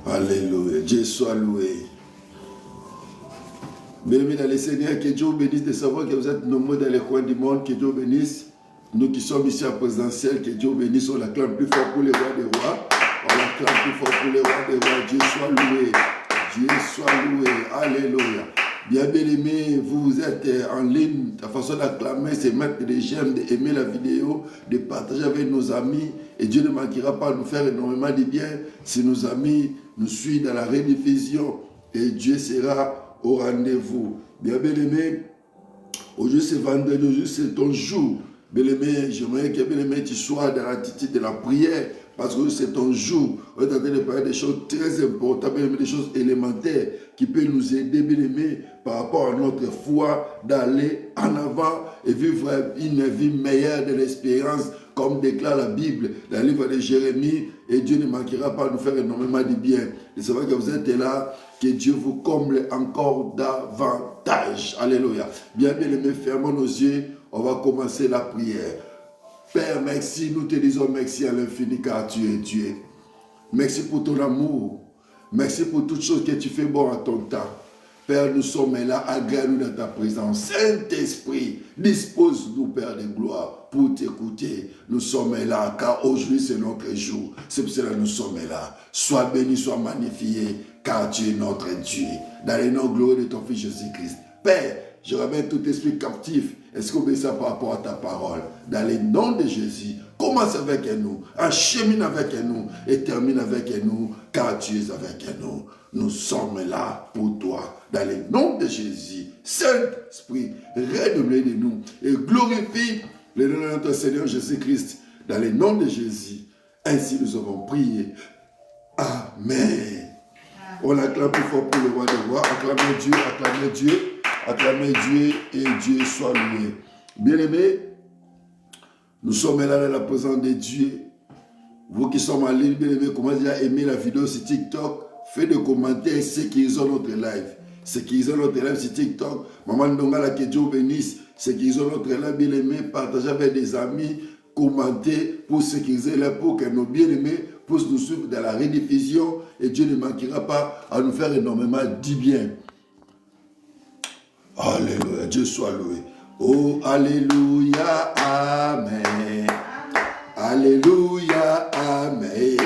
Alléluia. Dieu soit loué. Bien-aimés dans le Seigneur, que Dieu vous bénisse de savoir que vous êtes nombreux dans les coins du monde. Que Dieu vous bénisse. Nous qui sommes ici à Présidentiel, que Dieu vous bénisse. On l'acclame plus fort pour les rois des rois. On l'acclame plus fort pour les rois des rois. Dieu soit loué. Dieu soit loué. Alléluia. Bien-aimés, vous êtes en ligne. La façon d'acclamer, c'est mettre des j'aime, d'aimer la vidéo, de partager avec nos amis. Et Dieu ne manquera pas de nous faire énormément de bien si nos amis nous suivent dans la rediffusion. Et Dieu sera au rendez-vous. Bien-aimés, aujourd'hui c'est vendredi, aujourd'hui c'est ton jour. Bien-aimé, j'aimerais que bien-aimé, tu sois dans l'attitude de la prière, parce que c'est ton jour. On est en train de parler des choses très importantes, bien-aimé, des choses élémentaires qui peuvent nous aider, bien-aimé, par rapport à notre foi, d'aller en avant et vivre une vie meilleure de l'espérance, comme déclare la Bible, dans le livre de Jérémie, et Dieu ne manquera pas de nous faire énormément de bien. Et c'est vrai que vous êtes là, que Dieu vous comble encore davantage. Alléluia. Bien-aimé, fermons nos yeux. On va commencer la prière. Père, merci, nous te disons merci à l'infini car tu es Dieu. Merci pour ton amour. Merci pour toutes choses que tu fais bon à ton temps. Père, nous sommes là, agrée-nous dans ta présence. Saint-Esprit, dispose-nous, Père de gloire, pour t'écouter. Nous sommes là, car aujourd'hui c'est notre jour. C'est pour cela que nous sommes là. Sois béni, sois magnifié, car tu es notre Dieu. Dans les noms glorieux de ton Fils Jésus-Christ. Père, je ramène tout esprit captif. Est-ce qu'on fait ça par rapport à ta parole? Dans les noms de Jésus, commence avec nous, achemine avec nous et termine avec nous, car tu es avec nous. Nous sommes là pour toi. Dans les noms de Jésus, Saint-Esprit, redouble de nous et glorifie le nom de notre Seigneur Jésus-Christ. Dans les noms de Jésus, ainsi nous avons prié. Amen. On acclame plus fort pour le roi des rois. Acclamez Dieu, acclamez Dieu. Acclamez Dieu et Dieu soit loué. Bien-aimés, nous sommes là dans la présence de Dieu. Vous qui sommes en ligne, bien-aimés, commencez à aimer la vidéo sur TikTok. Faites des commentaires, sécurisons notre live. Sécurisons notre live sur TikTok. Maman Ndongala, que Dieu bénisse. Sécurisons notre live, bien-aimés. Partagez avec des amis. Commentez pour sécuriser la pour que nos bien-aimés puissent nous suivre dans la rediffusion. Et Dieu ne manquera pas à nous faire énormément du bien. Alléluia, Dieu soit loué. Oh, alléluia, amen. Alléluia, amen.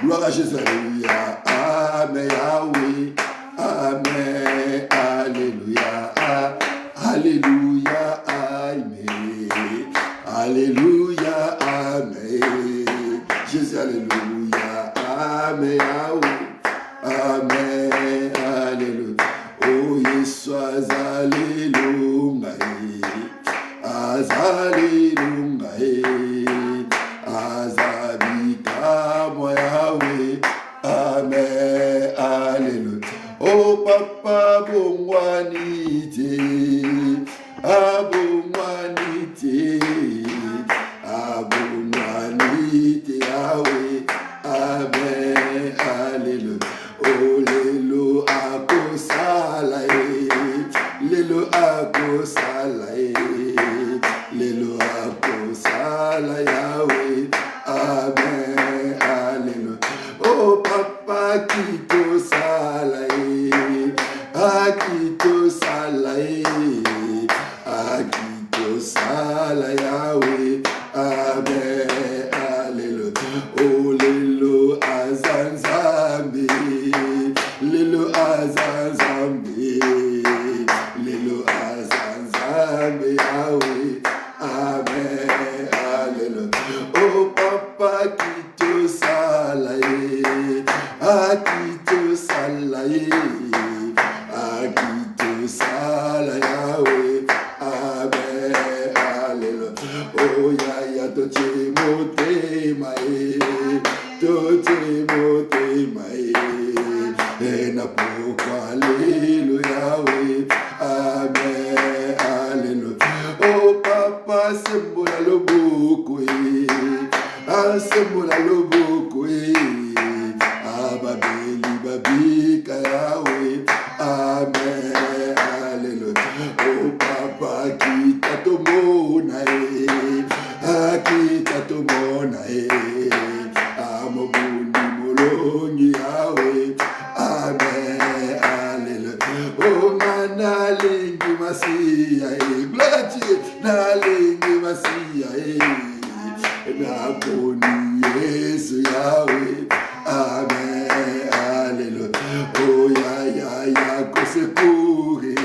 Gloire à Jésus, alléluia, amen, ah oui, amen, alléluia, alléluia, amen. Alléluia, amen. Jésus, alléluia, amen, ah oui, amen, alléluia. Oh, Yeshua, alléluia, alléluia, azabika moyawe, amen, alléluia. Oh, papa, bongwanite, abongwanite, abongwanite, awe, amen, alléluia. Oh, lelo akosalae, lelo akosalae, lelo akosalae, Yahweh, amen, alléluia. Oh, papa, kito salae, akito salae, akito salae, Yahweh, amen, alléluia. Oh, lelo azanzambe, lelo azanzambe, lelo azanzambe, Yahweh, amen, alléluia. Oh, papa, kito salae, akito salae, akito salae, Yahweh, amen, alléluia. Oh, yaya, toche motema, toche motema, na pourquoi, alléluia, oui, amen, alléluia. Oh, papa, c'est bon à l'oboko, c'est bon à l'oboko, babeli, babika, Yahweh, amen, alléluia. Oh, papa, qui t'a tout mona, qui t'a tout mona, amobuni molongi, Yahweh. Boni Yesu Yahweh. Amen. Alléluia. Oh ya ya ya kosekure.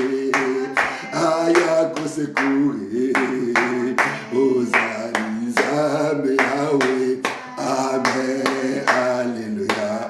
Aya kosekure. Ozali Nzambe Yahweh. Amen. Alléluia.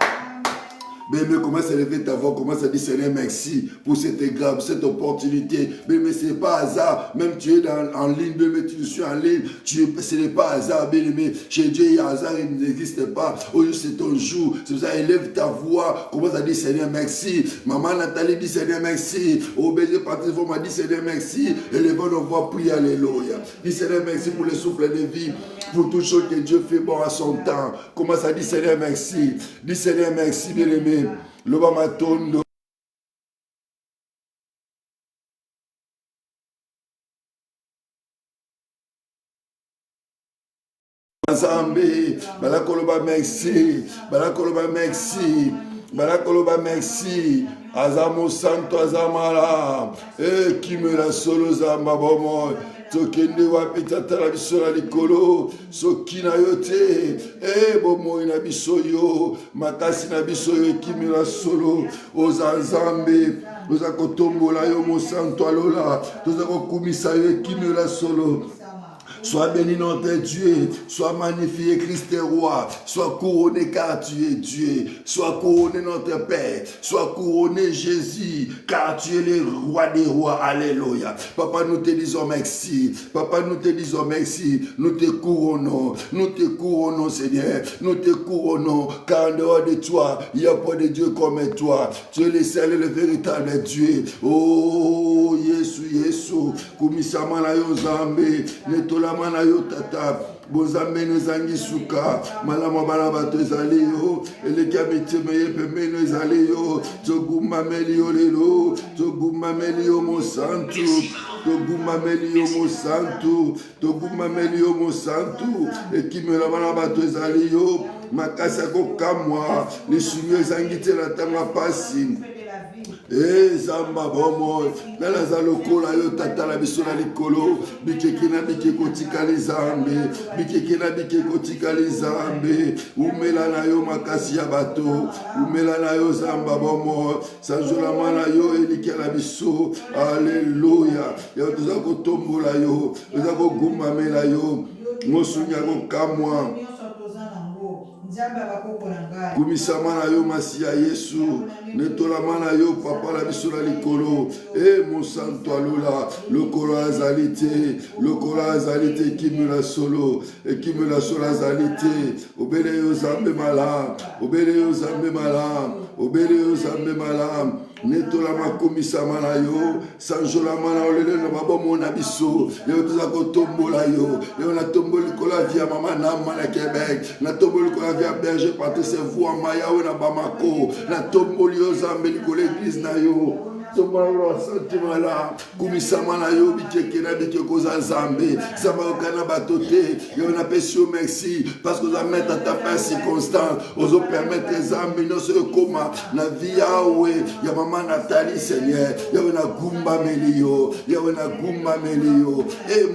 Bébé, commence à lever ta voix, commence à dire Seigneur, merci pour cette grâce, pour cette opportunité. Bébé, ce n'est pas hasard. Même tu es en ligne, bébé, tu suis en ligne. Ce n'est pas hasard, bébé. Chez Dieu, il y a hasard, il n'existe pas. Aujourd'hui, c'est ton jour. C'est pour ça, élève ta voix, commence à dire Seigneur, merci. Maman Nathalie dit Seigneur, merci. Au bébé, Patrice m'a dit Seigneur, merci. Élevons nos voix, prie, alléluia. Dis Seigneur, merci pour le souffle de vie, pour toutes choses que Dieu fait bon à son temps. Commence à dire Seigneur, merci. Dis Seigneur, merci, bien-aimé. Loba matondo Nzambe balakoloba merci balakoloba merci balakoloba merci azamo santo azamala kimela solo zamba bomo tokende wapi tata la biso na likolo soki na yo te bomoi na biso yo makasi na biso yo ekimela solo oza nzambe toza kotombola yo mosanto alola toza kokumisa yo ekimela solo. Sois béni notre Dieu, sois magnifié Christ est roi, sois couronné car tu es Dieu, sois couronné notre Père, sois couronné Jésus car tu es le roi des rois, alléluia. Papa, nous te disons merci, papa, nous te disons merci, nous te couronnons Seigneur, nous te couronnons car en dehors de toi, il n'y a pas de Dieu comme toi, tu es le seul et le véritable Dieu. Oh, Yesu, kumisama na yo Nzambe, netola mana yo tata bozambe nezangi suka malama bana bato ezali yo eleki ya mitema ye pembeni ezali yo togumameli yo lelo togumameli yo mosantu togumameli yo mosantu togumameli yo mosantu ekimela bana bato ezali yo makasi ya kokamwa lisungi ezangi te na ntango ya pasi Zamba bomo nalaza lokola yo tata la biso na likolo bikeki na bikeko tikali zambe bikeki na bikeko tikali zambe umela na yo makasi ya bato umela na yo zamba bomo sanjolama na yo elike la biso alleluya yo toza kotombola yo toza kogumamela yo mosunya kokamwa kumisama na yo masi ya Yesu netolama na yo papa la biso na likolo mosanto alola lokolo azali te ekimela solo azali te obele yo Nzambe malamu obele yo Nzambe malamu netolama komisama na yo sanjolama na olele na babomo na biso yo toza kotombola yo na tomboli kola via mama nama na Québec na tomboli kola via berger Patrice voix maya we na Bamako na tomboli yo Nzambe likolo église na yo tomala sentiment la kumisama na yo bikeke na bikeko za Nzambe Nzambe okana bato te yo na pesi yo merci parce que oza mettre ta paix circonstance ozo permettre Nzambe nyonso ekoma na vie yawe ya mama Nathalie Seigneur yawe na gumbameli yo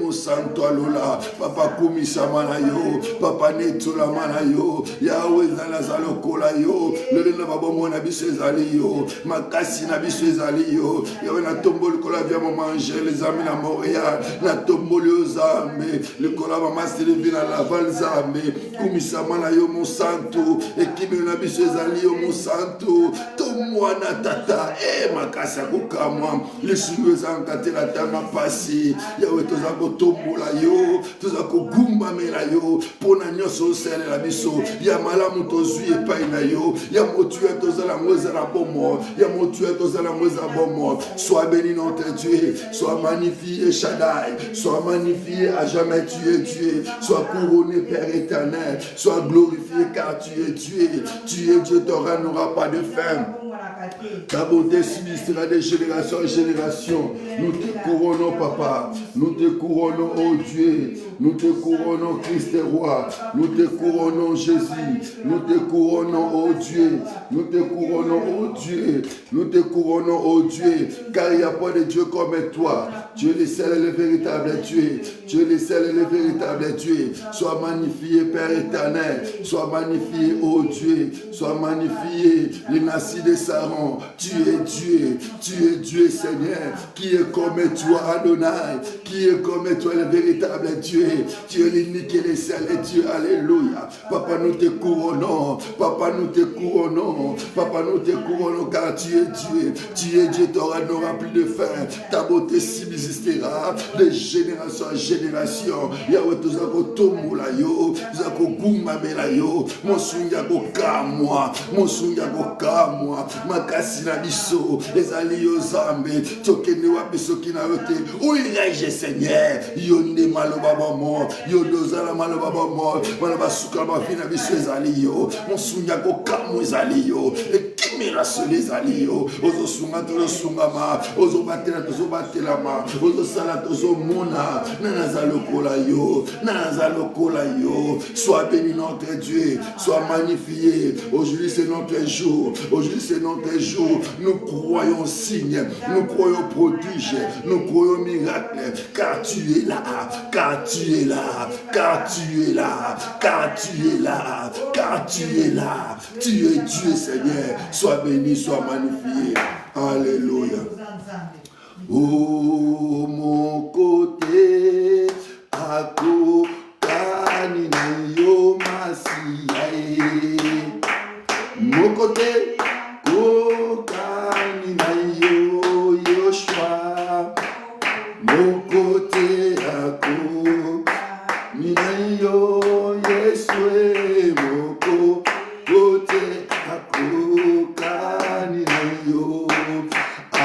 mosanto alola papa kumisama na yo papa netolama na yo yawe ezala lokola yo lelo na babomo na biso ezali yo makasi na biso ezali yo yawe na tomboli kola via mama Angèle Nzambe na Montréal na tomboli yo Nzambe likola mama Sylvie na Laval Nzambe kumisama na yo mosanto ekimi na biso ezali yo mosanto to mwana tata makasi akokamwa lisungu ezanga te na tanga pasi yawe toza kotombola yo toza kogumbamela yo mpona nyonso osalela biso ya malamu tozwi epai na yo ya motuya tozala yango ezala bomo ya motuya tozala yango eza bomo sois béni notre Dieu sois magnifié Shaddai sois magnifié à jamais tu es Dieu sois couronné Père éternel sois glorifié car tu es Dieu ton règne n'aura pas de fin. Ta bonté subsistera de génération en génération. Nous te couronnons, papa. Nous te couronnons, oh Dieu. Nous te couronnons, Christ est roi. Nous te couronnons, Jésus. Nous te couronnons, ô Dieu. Nous te couronnons, ô Dieu. Nous te couronnons, ô Dieu. Car il n'y a pas de Dieu comme toi. Tu es le seul et le véritable Dieu. Tu es le seul et le véritable Dieu. Sois magnifié, Père éternel. Sois magnifié, ô Dieu. Sois magnifié, les nassis de Saron. Tu es Dieu. Tu es Dieu, Seigneur. Qui est comme toi, Adonai. Qui est comme toi, le véritable Dieu. Tu es l'unique et le seul Dieu. Alléluia. Papa, nous te couronnons. Papa, nous te couronnons. Papa, nous te couronnons car tu es Dieu. Tu es Dieu, tu n'auras plus de fin. Ta beauté subsistera de génération en génération. Yahweh, tu as tombé là, yo. Tu as goumabé là, yo. Mon sounya go kamwa. Mon sounya go kamwa. Makasina biso. Les alliés aux zambe. Tokene wabiso kinayote. Où irai-je, Seigneur? Yonde malobaba mo. Yodozala malobaba mo. Malaba suka mafina biso les alliés. Mon sounya go kamwa les alliés. Et qui me rassure les alliés? Ozo sunga to sunga ma. Ozo batela to batela ma. Ozo sala to mona. Nanaza lokola yo. Nanaza lokola yo. Sois béni notre Dieu. Sois magnifié. Aujourd'hui c'est notre jour. Aujourd'hui c'est notre jour. Nous croyons signe. Nous croyons prodige. Nous croyons miracle. Car tu es là. Car tu es là. Car tu es là. Car tu es là. Car tu es là. Tu es Dieu, Seigneur. Sois béni, sois magnifié. Alléluia. Oh, mon côté, à Kokani na yo masiae. Mon côté, Kokani na yo Yoshua. Mon côté, à Kokani na yo Yesue. Mon côté, à Kokani na yo. À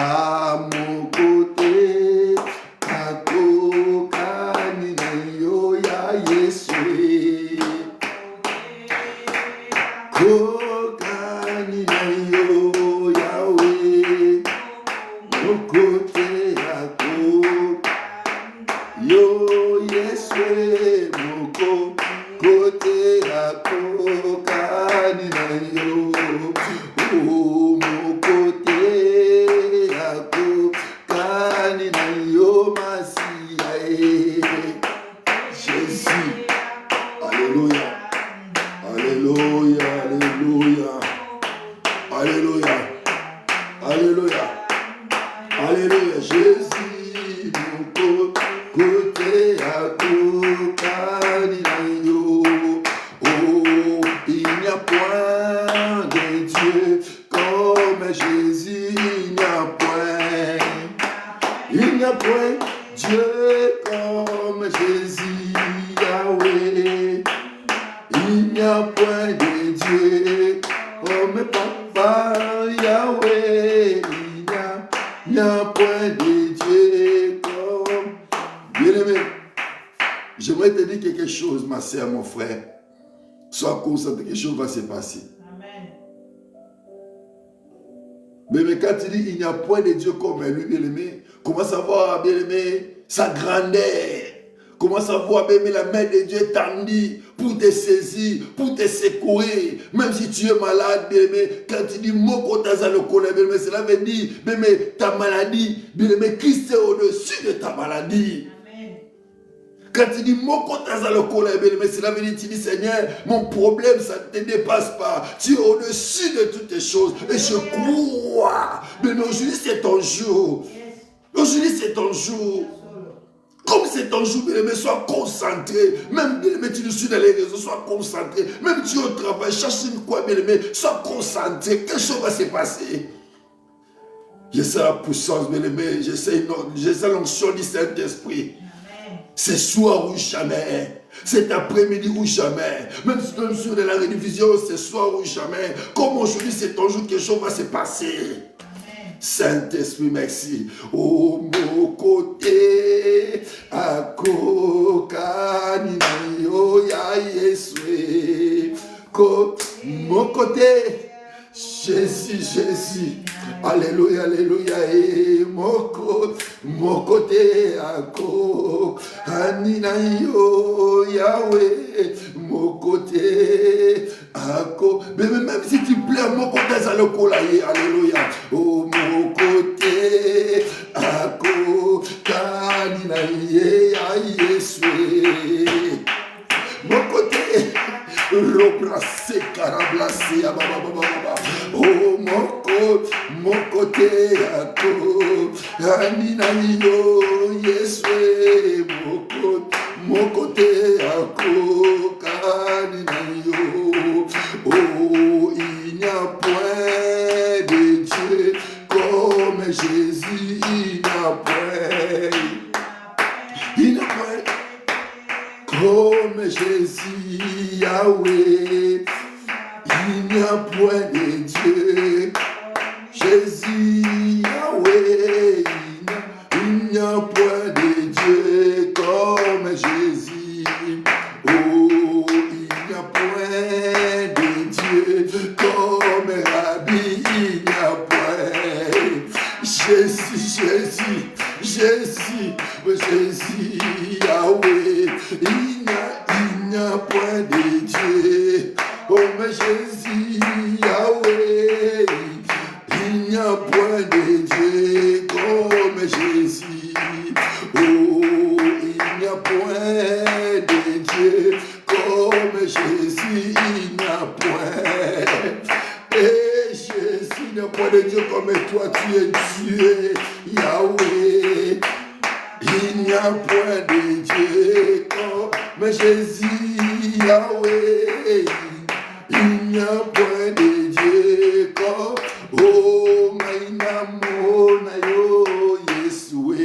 mon côté, à Kokani na yo ya Yesue. Kokani na yo Yahweh. Mon côté, à Kokani yo Yesue. Mon côté, à Kokani na yo. Oh, mon côté, à Kokani na yo masiae. Jésus. Alléluia. Alléluia. Alléluia. Alléluia. Alléluia. Alléluia. Jésus. Mon côté, à Kokani na yo. Oh, il n'y a point de Dieu comme Jésus, il n'y a point. Il n'y a point Dieu comme Jésus, Yahweh. Il n'y a point de Dieu comme Papa, Yahweh. Il n'y a point de Dieu comme... Bien-aimé, j'aimerais te dire quelque chose, ma soeur, mon frère. Sois conscient que quelque chose va se passer. Amen. Mais quand tu dis il n'y a point de Dieu comme lui, bien-aimé, commence à voir, bien-aimé, sa grandeur. Commence à voir, bien-aimé, la main de Dieu tendue pour te saisir, pour te secourir. Même si tu es malade, bien-aimé, quand tu dis Moko Tazaloko, bien-aimé, cela veut dire, bien-aimé, ta maladie, bien-aimé, Christ est au-dessus de ta maladie. Quand tu dis Moko Tazaloko, bien-aimé, cela veut dire, tu dis Seigneur, mon problème, ça ne te dépasse pas. Tu es au-dessus de toutes les choses. Et je crois. Mais aujourd'hui, c'est ton jour. Aujourd'hui, c'est ton jour. Comme c'est ton jour, bien-aimé, sois concentré. Même, bien-aimé, tu suis dans les réseaux, sois concentré. Même tu es au travail, cherche une quoi, bien-aimé, sois concentré. Quelque chose va se passer. Je sais la puissance, bien-aimé. Je sais l'onction du Saint-Esprit. C'est soir ou jamais. C'est après-midi ou jamais. Même si tu es sur la rediffusion, c'est soir ou jamais. Comme aujourd'hui, c'est ton jour, quelque chose va se passer. Saint-Esprit, merci. Oh, mon côté, à Kokani na yo ya Yesue. Mon côté, Jésus. Alléluia, alléluia. Et mon côté ako. Anina yo Yahweh. Mon côté ako. Mais même si tu pleures, mon côté ça le colaye. Alléluia. Oh, mon côté ako. Kanina ye Yeswe. Mon côté. Robrasé, carablacé, oh mon côté, Anina yo, Yeswe, mon côté, Kanina yo, oh, il n'y a point de Dieu comme Jésus, il n'y a point. Comme Jésus, Yahweh, il n'y a point de Dieu. Jésus, Yahweh, il n'y a point de Dieu comme Jésus. Oh, il n'y a point de Dieu comme Rabbi, il n'y a point. Jésus, Yahweh, il n'y a point de Dieu. Oh, mais Jésus, Yahweh, il n'y a point de Dieu comme Jésus. Oh, il n'y a point de Dieu comme Jésus, il n'y a point. Et Jésus, il n'y a point de Dieu comme toi, tu es Dieu, Yahweh. Il n'y a point de Dieu comme Jésus, Yahweh. Il n'y a point de Dieu comme oh, Maïna Mona yo, Yeswe.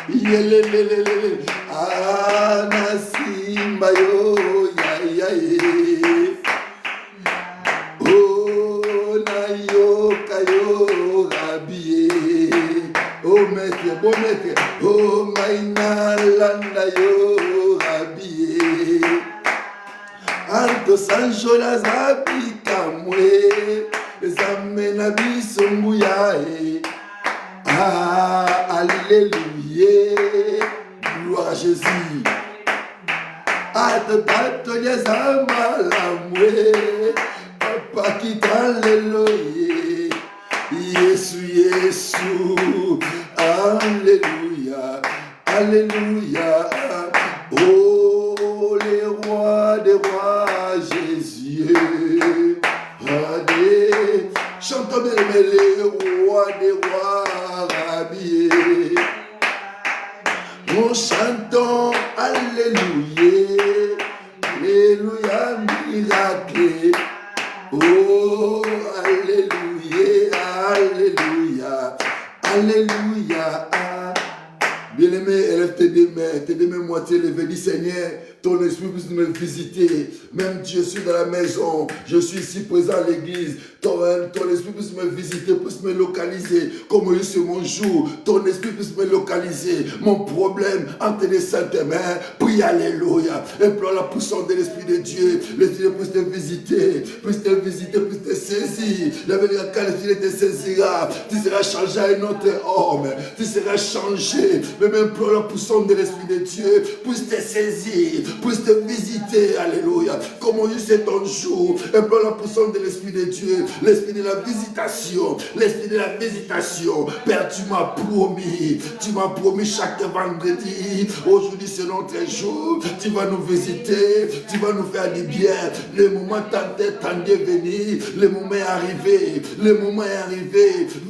Yelelelele, Ana Simba yo, ya. Oh, Nayo Kayo Rabie. Oh, maître, bon maître. Oh, Maïna Landa yo Rabie. Alto Sancho la zabi kamwe. Zamena bisonguya. Ah, alléluia. Gloire à Jésus. Atato yazama lamwe. Papa qui t'alléluia. Yesu, alléluia, alléluia. Oh, les rois des rois, Jésus. Chantons bien les rois des rois, habillés. Nous chantons alléluia, alléluia, miracle. Oh, alléluia, alléluia, alléluia. Bien-aimé, élève tes deux mains moitié levées. Dis Seigneur, ton esprit puisse me visiter. Même si je suis dans la maison, je suis ici présent à l'église. Ton esprit puisse me visiter, puisse me localiser. Comme Moïse sur mon jour, ton esprit puisse me localiser. Mon problème entre les saintes mains, prie alléluia. Implore la puissance de l'esprit de Dieu. L'esprit puisse te visiter, puisse te saisir. La vérité, quand l'esprit te saisira, tu seras changé à un autre homme. Tu seras changé. Mais même implore la puissance de l'esprit de Dieu, puisse te saisir, puisse te visiter. Alléluia. Comme Moïse c'est ton jour, implore la puissance de l'esprit de Dieu. L'esprit de la visitation, l'esprit de la visitation. Père, tu m'as promis chaque vendredi. Aujourd'hui c'est notre jour. Tu vas nous visiter, tu vas nous faire du bien. Le moment tant est venu, le moment est arrivé,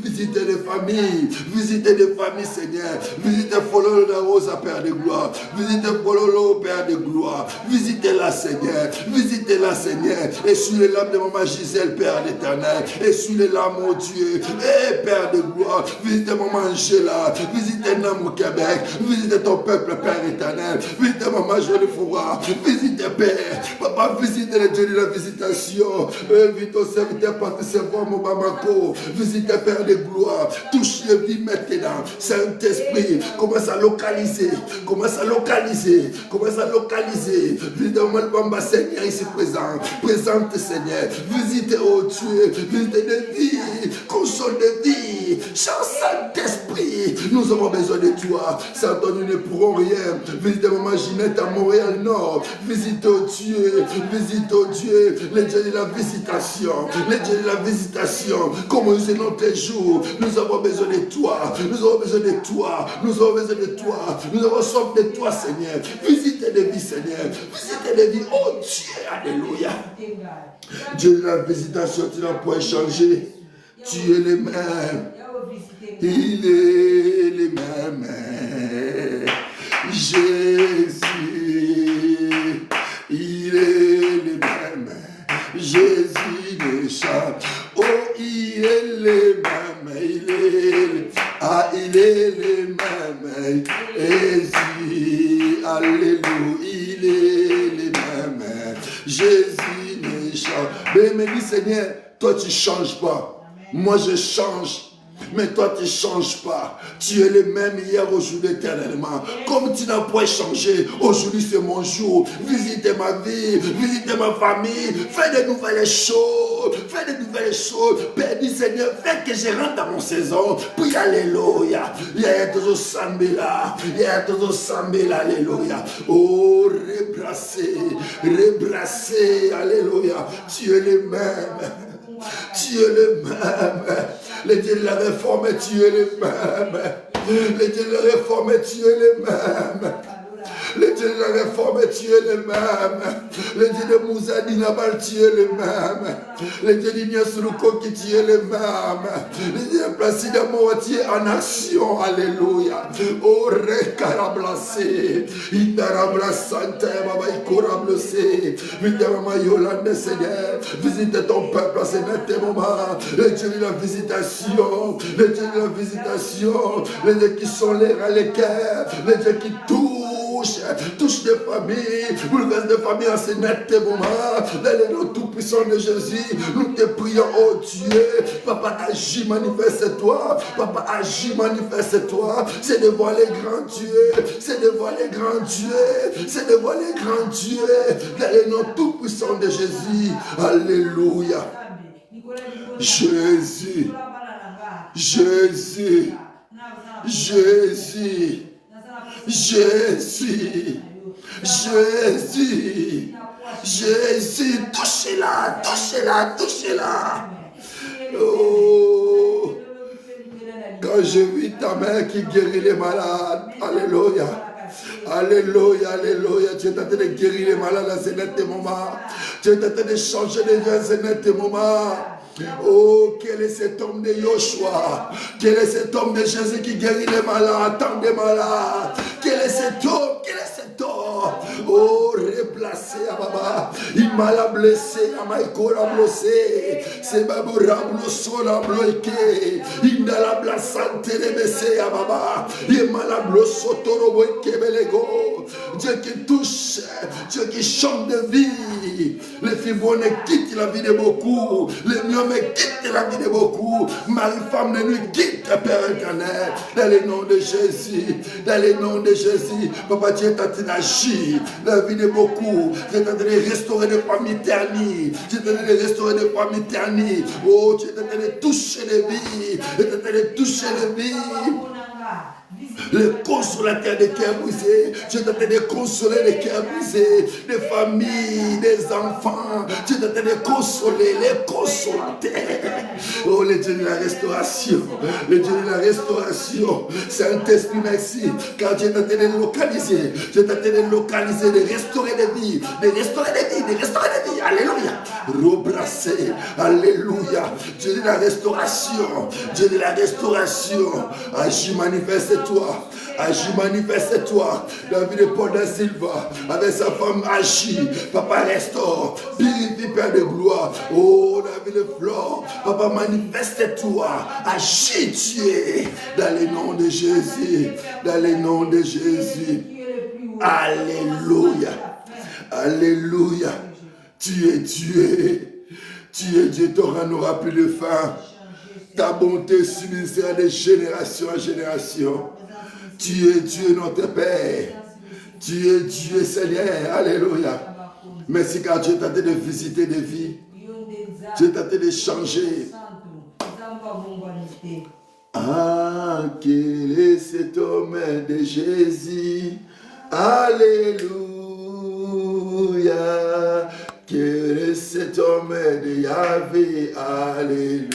Visitez les familles, Seigneur. Visitez Fololo de Rosa, Père de gloire. Visitez Fololo, Père de gloire. Visitez-la, Seigneur. Et sur les lames de maman Gisèle, Père d'éternel. Et sur les lames, mon Dieu. Et Père de gloire. Visitez maman Angela. Visitez Nam au Québec. Visitez ton peuple, Père éternel. Visitez maman Jolie Foura. Visitez Père. Papa, visitez les dieux de la visitation. Invite ton serviteur par tes servants, mon Bamako. Visitez Père de gloire. Touche les vies maintenant. Saint-Esprit, commence à localiser. Commence à localiser. Commence à localiser. Visite Seigneur ici présent. Présente Seigneur. Visite, oh Dieu. Visite de vie. Console de vie. Saint-Esprit. Nous avons besoin de toi. Sans toi, nous ne pourrons rien. Visite maman Ginette à Montréal-Nord. Visite, oh Dieu. Visite, oh Dieu. Les dieux de la visitation. Les dieux de la visitation. Comme c'est notre jour. Nous avons besoin de toi. Nous avons besoin de toi. Nous avons besoin de toi. Nous avons soif de toi, Seigneur. Visite les vies, Seigneur. Visite les vies. Oh Dieu, alléluia. Dieu de la visitation, tu n'as pas changé. Tu es le même. Il est le même. Jésus, il est le même. Jésus ne change. Oh, il est le même. Il est le même. Jésus, alléluia, il est le même. Jésus ne change. Béni Seigneur, toi tu ne changes pas. Moi je change. Mais toi, tu ne changes pas. Tu es le même hier, aujourd'hui, éternellement. Comme tu n'as pas changé, aujourd'hui, c'est mon jour. Visitez ma vie, visitez ma famille. Fais de nouvelles choses. Fais de nouvelles choses. Père du Seigneur, fais que je rentre dans mon saison. Puis, alléluia. Il y a toujours Sambela. Il y a toujours Sambela, alléluia. Oh, rebrasser, alléluia. Tu es le même. Tu es le même. Les dieux de la réforme, tu es le même. Les dieux de la réforme, tu es le même. Les dieux de la réforme, tu es le même. Les dieux de Moussa Dinabal, tu es le même. Les dieux d'Ignace Rukoki, tu es le même. Les dieux de Placide Amoa, tu es en action. Alléluia. Oh, Rekarablase. Indarablasante, Baba Ikorablase. Visite Maman Yolande, Seigneur. Visite ton peuple à ce moment. Les dieux de la visitation. Les dieux de la visitation. Les dieux qui sont les cœurs. Les dieux qui touche des familles, bouleverse des familles en ce net moment, dans les noms tout-puissants de Jésus, nous te prions, oh Dieu, Papa, agis, manifeste-toi, Papa, agis, manifeste-toi, c'est de voir les grands dieux, c'est de voir les grands dieux, c'est de voir les grands dieux, dans les noms tout-puissants de Jésus, alléluia, Jésus, Jésus, Jésus, Jésus, Jésus, Jésus, touchez-la, touchez-la, touchez-la. Oh, quand je vis ta main qui guérit les malades, alléluia. Alléluia, alléluia. Tu es en train de guérir les malades à ce net moment. Tu es en train de changer les gens à ce net moment. Oh, quel est cet homme de Yoshua? Quel est cet homme de Jésus qui guérit les malades, tant de malades? Quel est cet homme? Quel est cet homme? Oh, replacé à Baba. Il m'a blessé, à Maïkora blessé. C'est Babura Blossola bloqué. Il n'a la blassante de blessé à Baba. Il m'a la blossotoro bloqué belego. Dieu qui touche, Dieu qui chante de vie. Les fibrones quittent la vie de beaucoup. Les myomes quittent la vie de beaucoup. Marie-femme de nuit quitte, Père éternel. Dans le nom de Jésus. Dans le nom de Jésus. Papa, Dieu est en train d'agir. La vie de beaucoup. Tu es en train de restaurer des familles ternies. Tu es en train de restaurer des familles ternies. Oh, tu es en train de toucher les vies. Tu es en train de toucher les vies. Le consolateur des cœurs brisés. Tu es en train de consoler les cœurs brisés. Des familles, des enfants. Tu es en train de consoler les consolateurs. Oh, le Dieu de la restauration. Le Dieu de la restauration. Saint-Esprit, merci. Car tu es en train de localiser. Tu es en train de localiser, de restaurer des vies. De restaurer des vies. De restaurer des vies. Alléluia. Rebrasser. Alléluia. Dieu de la restauration. Dieu de la restauration. Agis, manifeste-toi. Agis, manifeste-toi. La vie de Paul da Silva, avec sa femme agit. Papa, restaure. Purifie, Père de gloire. Oh, la vie de Flore. Papa, manifeste-toi. Agis, Dieu. Dans le nom de Jésus. Dans le nom de Jésus. Alléluia. Alléluia. Tu es Dieu. Tu es Dieu. Ton rang n'aura plus de fin. Ta bonté subsistera de génération en génération. Tu es Dieu notre Père. Tu es Dieu Seigneur. Alléluia. Merci car tu es tenté de visiter des vies. Tu es tenté de changer. Ah, quel est cet homme de Jésus. Alléluia. Quel est cet homme de Yahvé. Alléluia.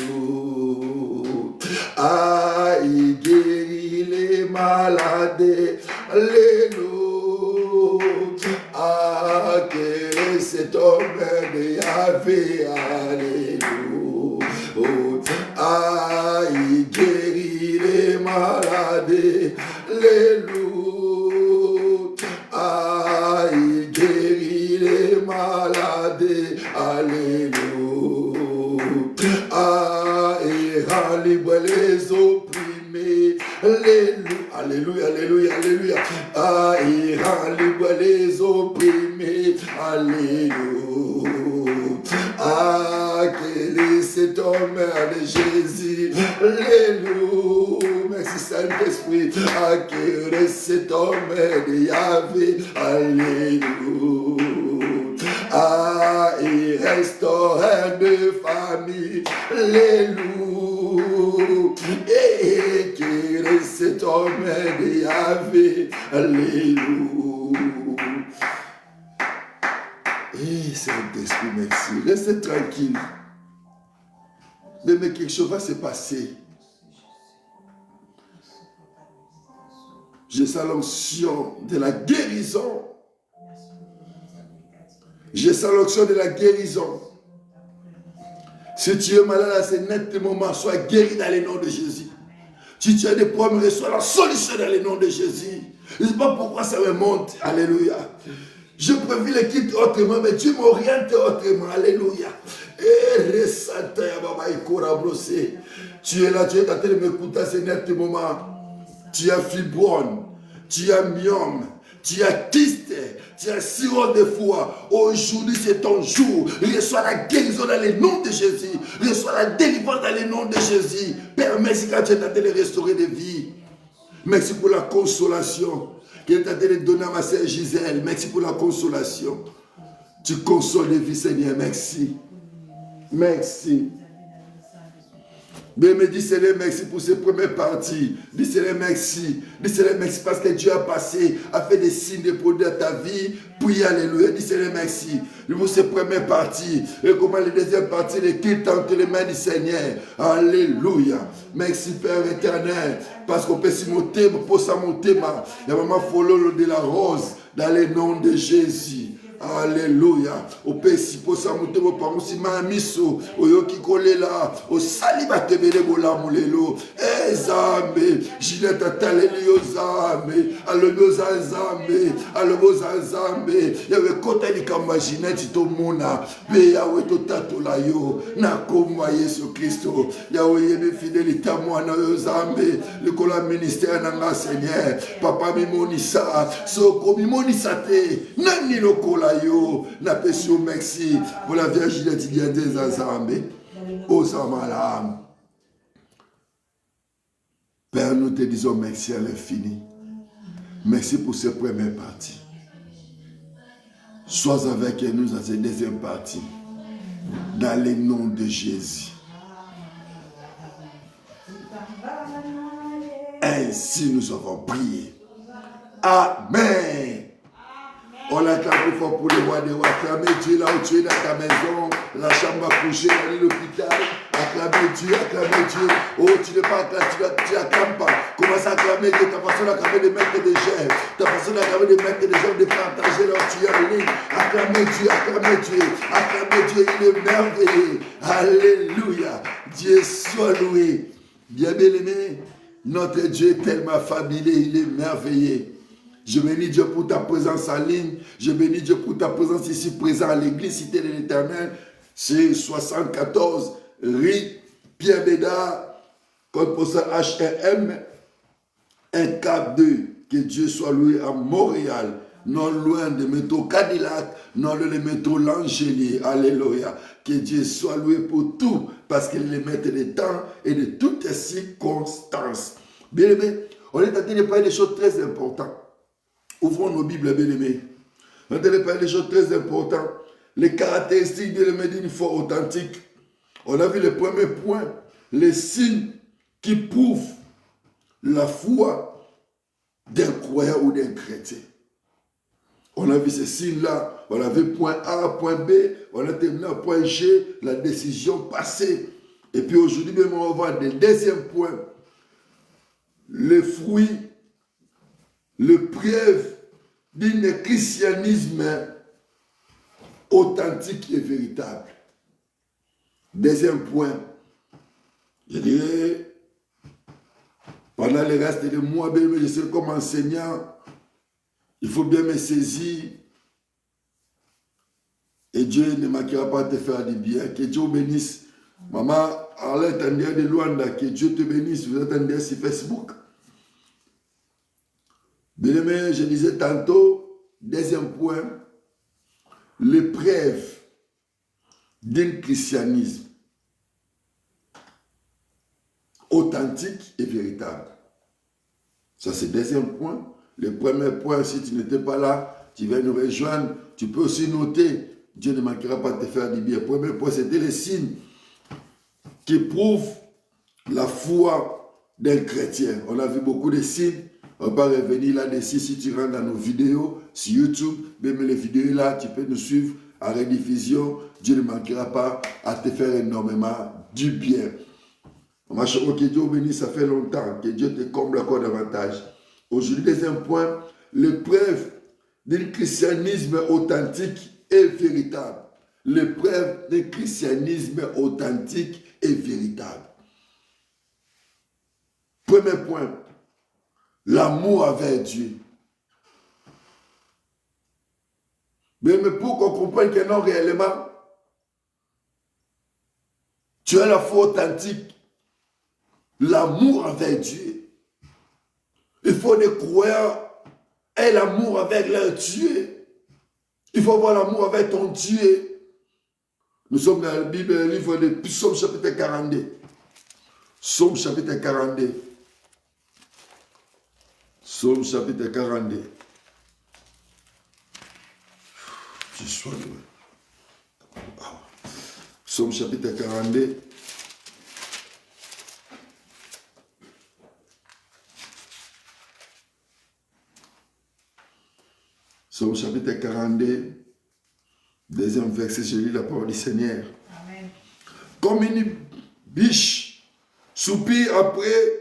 Ah, il guérit les malades. Alléluia. Ah, quel est cet homme de Yahvé. Alléluia. Ah, il guérit les malades. Alléluia. Ah, il guérit les malades. Alléluia. Ah, il rend libre les opprimés. Alléluia. Alléluia, alléluia, alléluia. Ah, il rend libre les opprimés. Alléluia. Ah, quel est cet homme de Jésus. Alléluia. Merci Saint-Esprit. Ah, quel est cet homme de Yahvé. Alléluia. Ah, il restaure de famille. Alléluia. Et quel est cet homme de Yahvé. Alléluia. Et Saint-Esprit, merci. Restez tranquille. Mais quelque chose va se passer. Je sens l'onction de la guérison. Je sens l'onction de la guérison. Si tu es malade à ce net moment, sois guéri dans le nom de Jésus. Si tu as des problèmes, reçois la solution dans le nom de Jésus. Je ne sais pas pourquoi ça me monte. Alléluia. Je préfère le quitte autrement, mais Dieu m'oriente autrement. Alléluia. Tu es là, tu es en train de m'écouter à ce net moment. Tu as fibrone, tu as myome, tu as kyste, tu as sirop de foie. Aujourd'hui, c'est ton jour. Reçois la guérison dans le nom de Jésus. Reçois la délivrance dans le nom de Jésus. Père, merci quand tu es en train de restaurer des vies. Merci pour la consolation qui est en train de donner à ma sœur Gisèle. Merci pour la consolation. Tu consoles les vies, Seigneur. Merci. Merci. Mais me dis Seigneur merci pour ces premières parties. Dis Seigneur merci. Dis Seigneur merci parce que Dieu a passé, a fait des signes de produits à ta vie. Puis alléluia. Dis Seigneur merci. Pour ces premières parties. Et comment les deuxièmes parties, les quittes entre les mains du Seigneur. Alléluia. Merci Père éternel. Parce qu'on peut s'y monter, pour ça monter, il y a vraiment follow de la rose dans le nom de Jésus. Alléluia. Au péci pour ça monter vos parents si mamiso oyo qui collé là au saliba tebele bola mulelo ezambe Ginette ataleli ozambe aloboza zambe aloboza zambe yawe kota likamba Ginette to mona be yawe to tatola yo na komwa Yesu Kristo yawe yebe fidélité mwana yo zambe le kola ministère nanga Seigneur papa mimonisa soko mimonisa te nani lokola yo na pesio merci pour la Vierge de des Azambe aux Amalam. Père, nous te disons merci à l'infini. Merci pour cette première partie. Sois avec nous dans cette deuxième partie. Dans le nom de Jésus. Ainsi nous avons prié. Amen. On acclame fort pour le roi des rois. Acclamez Dieu là où tu es dans ta maison, la chambre à coucher, dans l'hôpital. Acclamez Dieu, acclamez Dieu. Oh, tu n'es pas acclamé, tu n'acclames pas. Commence à acclamer Dieu, ta façon d'acclamer de mettre des gens. Ta façon d'acclamer de mettre des gens, de partager leur tu es en ligne. Acclamez Dieu, acclamez Dieu. Acclamez Dieu, il est merveilleux. Alléluia. Dieu soit loué. Bien-aimé, notre Dieu est tellement fabuleux, il est merveilleux. Je bénis Dieu pour ta présence en ligne. Je bénis Dieu pour ta présence ici présent à l'église Cité de l'Éternel. C'est 74 rue Pierre Bédard, code postal HRM 142. Que Dieu soit loué à Montréal, non loin de métro Cadillac, non loin de métro L'Angélier. Alléluia. Que Dieu soit loué pour tout, parce qu'il est le maître des temps et de toutes les circonstances. Bien aimé, On est en train de parler des choses très importantes. Ouvrons nos Bibles, bien-aimés. On est en train de parler des choses très importantes. Les caractéristiques, bien-aimés, d'une foi authentique. On a vu le premier point, les signes qui prouvent la foi d'un croyant ou d'un chrétien. On a vu ces signes-là, on a vu point A, point B, on a terminé à point G, la décision passée. Et puis aujourd'hui, même on va voir le deuxième point, les fruits, le preuve d'un christianisme authentique et véritable. Deuxième point, je dirais, pendant le reste des mois, je sais comme enseignant, il faut bien me saisir. Et Dieu ne manquera pas de te faire du bien. Que Dieu bénisse. Maman, Arlette Andrea de Luanda, que Dieu te bénisse. Vous attendez sur Facebook. Bien-aimé, je disais tantôt, deuxième point, l'épreuve d'un christianisme authentique et véritable. Ça, c'est le deuxième point. Le premier point, si tu n'étais pas là, tu vas nous rejoindre. Tu peux aussi noter. Dieu ne manquera pas de te faire du bien. Le premier point, c'était les signes qui prouvent la foi d'un chrétien. On a vu beaucoup de signes. On va revenir là-dessus. Si tu rentres dans nos vidéos sur YouTube, même les vidéos là, tu peux nous suivre en rediffusion. Dieu ne manquera pas à te faire énormément du bien. Que Dieu bénisse, ça fait longtemps. Que Dieu te comble encore davantage. Aujourd'hui, deuxième point, l'épreuve d'un christianisme authentique et véritable. L'épreuve d'un christianisme authentique et véritable. Premier point, l'amour avec Dieu. Mais pour qu'on comprenne que non réellement, tu as la foi authentique, l'amour avec Dieu. Il faut des croyants aient l'amour avec leur Dieu. Il faut avoir l'amour avec ton Dieu. Nous sommes dans la Bible, le livre de Psaume chapitre 42. Psaume chapitre 42. Psaume chapitre 42. Je suis Psaume chapitre 42. Psaume chapitre 42, deuxième verset, je lis la parole du Seigneur. Amen. Comme une biche soupire après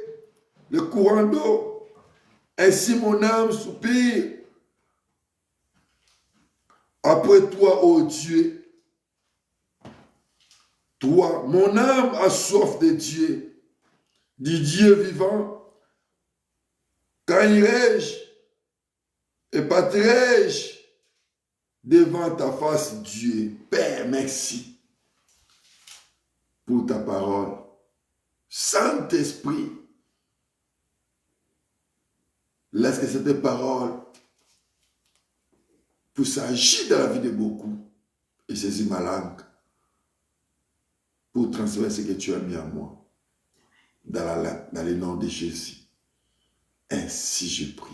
le courant d'eau, ainsi mon âme soupire après toi, ô Dieu. Toi, mon âme a soif de Dieu, du Dieu vivant. Quand irai-je et pâtirai-je devant ta face, Dieu. Père, merci pour ta parole. Saint-Esprit, laisse que cette parole puisse agir dans la vie de beaucoup et saisir ma langue pour transmettre ce que tu as mis en moi dans le nom de Jésus. Ainsi je prie.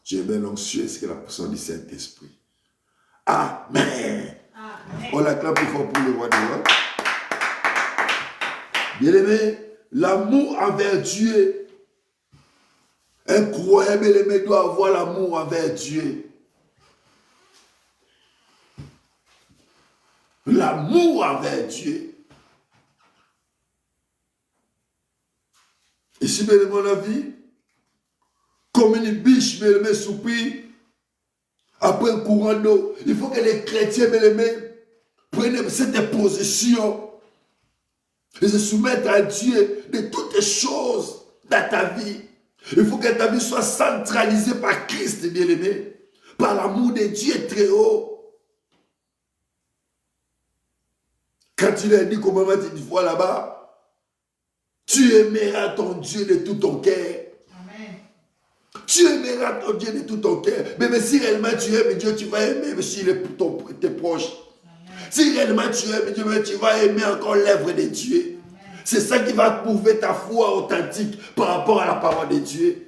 Je mets l'onction, c'est la puissance du Saint-Esprit. Amen. Amen. On l'acclame plus fort pour le roi des rois. Bien-aimé, l'amour envers Dieu. Un croyant, bien-aimé, doit avoir l'amour envers Dieu. L'amour envers Dieu. Ici, bien-aimé, on a vu comme une biche, bien-aimé, soupire après un courant d'eau. Il faut que les chrétiens, bien-aimés, prennent cette position et se soumettent à Dieu de toutes les choses dans ta vie. Il faut que ta vie soit centralisée par Christ, bien-aimé, par l'amour de Dieu très haut. Quand il a dit, comme maman dit une fois là-bas, tu aimeras ton Dieu de tout ton cœur. Tu aimeras ton Dieu de tout ton cœur. Mais si réellement tu aimes Dieu, tu vas aimer aussi tes proches. Amen. Si réellement tu aimes Dieu, tu vas aimer encore l'œuvre de Dieu. C'est ça qui va prouver ta foi authentique par rapport à la parole de Dieu.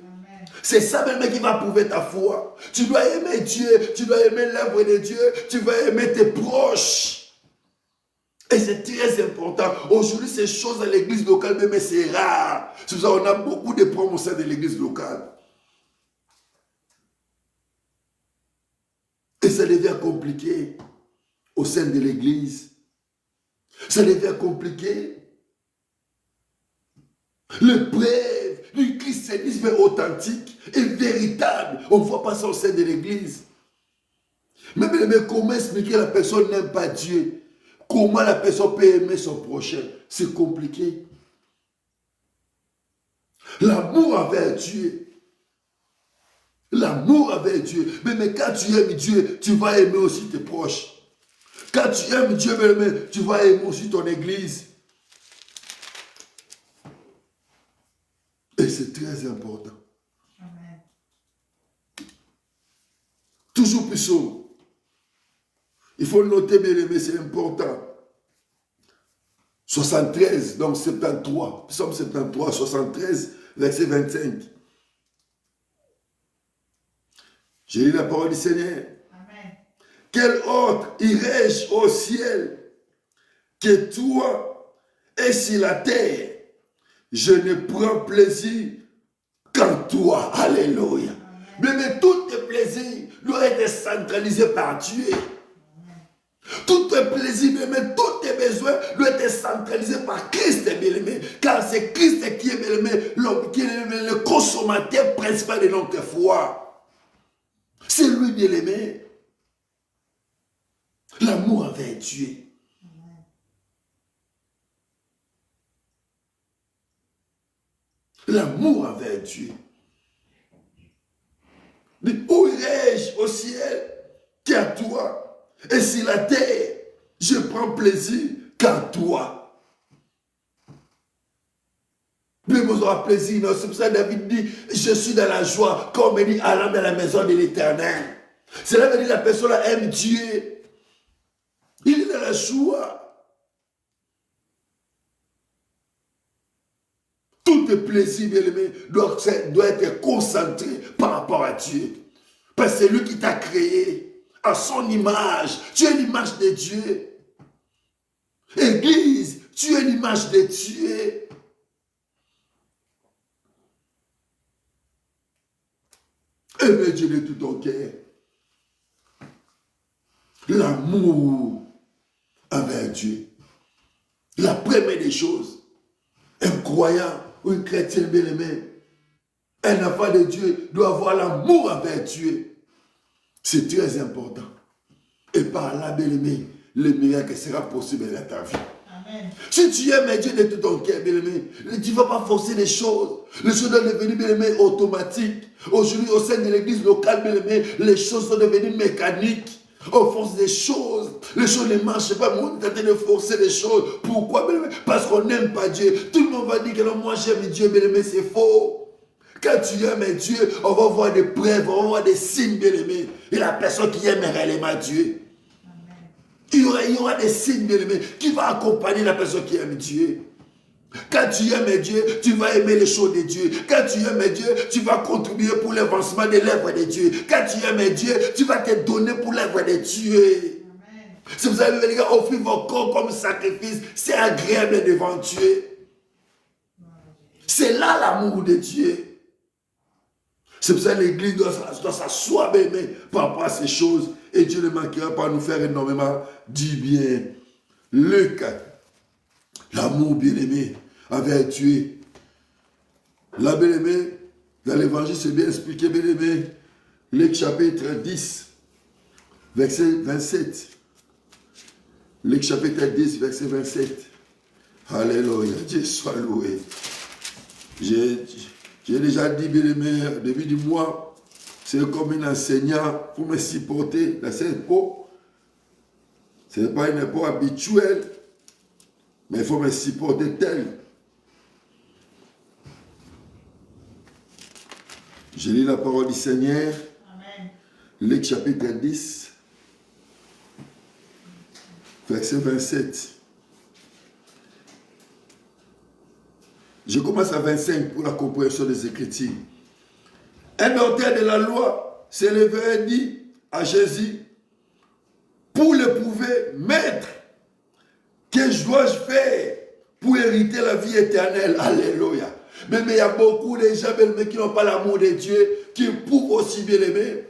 C'est ça même qui va prouver ta foi. Tu dois aimer Dieu, tu dois aimer l'œuvre de Dieu, tu dois aimer tes proches. Et c'est très important. Aujourd'hui, ces choses dans l'église locale, même c'est rare. C'est pour ça qu'on a beaucoup de problèmes au sein de l'église locale. Et ça devient compliqué au sein de l'église. Ça devient compliqué. Le preuve du christianisme authentique et véritable. On ne voit pas ça au sein de l'église. Mais comment expliquer que la personne n'aime pas Dieu? Comment la personne peut aimer son prochain? C'est compliqué. L'amour envers Dieu. L'amour envers Dieu. Mais quand tu aimes Dieu, tu vas aimer aussi tes proches. Quand tu aimes Dieu, tu vas aimer aussi ton église. Et c'est très important. Amen. Toujours plus haut. Il faut le noter, bien aimé, c'est important. 73, donc 73. Psaume 73, 73, verset 25. J'ai lu la parole du Seigneur. Amen. Quel autre irai-je au ciel que toi, et sur la terre, je ne prends plaisir qu'en toi. Alléluia. Mais tous tes plaisirs doivent être centralisés par Dieu. Tous tes plaisirs, même tous tes besoins doivent être centralisés par Christ, bien-aimé. Car c'est Christ qui est, bien-aimé, qui est le consommateur principal de notre foi. C'est lui, bien-aimé. L'amour envers Dieu. L'amour envers Dieu. Où irai-je au ciel qu'à toi? Et sur la terre, je prends plaisir qu'à toi. Mais vous aurez plaisir. C'est pour ça que David dit, je suis dans la joie, comme il dit, allant dans la maison de l'Éternel. Cela veut dire que la personne aime Dieu. Il est dans la joie. Tout tes plaisirs, bien aimé, doit être concentré par rapport à Dieu. Parce que c'est lui qui t'a créé à son image. Tu es l'image de Dieu. Église, tu es l'image de Dieu. Aimez Dieu de tout ton cœur. L'amour envers Dieu. La première des choses. Un croyant ou un chrétien bien-aimé, un enfant de Dieu doit avoir l'amour envers Dieu. C'est très important. Et par là, bien-aimé, le miracle sera possible dans ta vie. Amen. Si tu aimes Dieu de tout ton cœur, bien-aimé, tu ne vas pas forcer les choses. Les choses sont devenues, bien-aimé, automatiques. Aujourd'hui, au sein de l'église locale, bien-aimé, les choses sont devenues mécaniques. On force des choses. Les choses ne marchent pas. On est en train de forcer les choses. Pourquoi, bien-aimé? Parce qu'on n'aime pas Dieu. Tout le monde va dire que non, moi j'aime Dieu, bien-aimé, c'est faux. Quand tu aimes Dieu, on va voir des preuves, on va voir des signes, bien-aimés. Et la personne qui aime réellement Dieu. Il y aura des signes, bien-aimés, qui vont accompagner la personne qui aime Dieu. Quand tu aimes Dieu, tu vas aimer les choses de Dieu. Quand tu aimes Dieu, tu vas contribuer pour l'avancement de l'œuvre de Dieu. Quand tu aimes Dieu, tu vas te donner pour l'œuvre de Dieu. Si vous avez les gars, offrir vos corps comme sacrifice, c'est agréable devant Dieu. C'est là l'amour de Dieu. C'est pour ça que l'église doit s'asseoir bien par rapport à ces choses. Et Dieu ne manquera pas à nous faire énormément du bien. Luc, l'amour bien-aimé envers Dieu. Là, bien-aimé, dans l'évangile, c'est bien expliqué, bien-aimé. Luc chapitre 10, verset 27. Luc chapitre 10, verset 27. Alléluia, Dieu soit loué. J'ai déjà dit, bien-aimé, au début du mois, c'est comme un enseignant pour me supporter dans cette peau. Ce n'est pas une peau habituelle, mais il faut me supporter tel. Je lis la parole du Seigneur. Amen. Luc chapitre 10, verset 27. Je commence à 25 pour la compréhension des Écritures. Un docteur de la loi s'est levé et dit à Jésus, pour l'éprouver, Maître, que dois-je faire pour hériter la vie éternelle? Alléluia. Mais il y a beaucoup de gens qui n'ont pas l'amour de Dieu, qui éprouvent aussi bien aimé,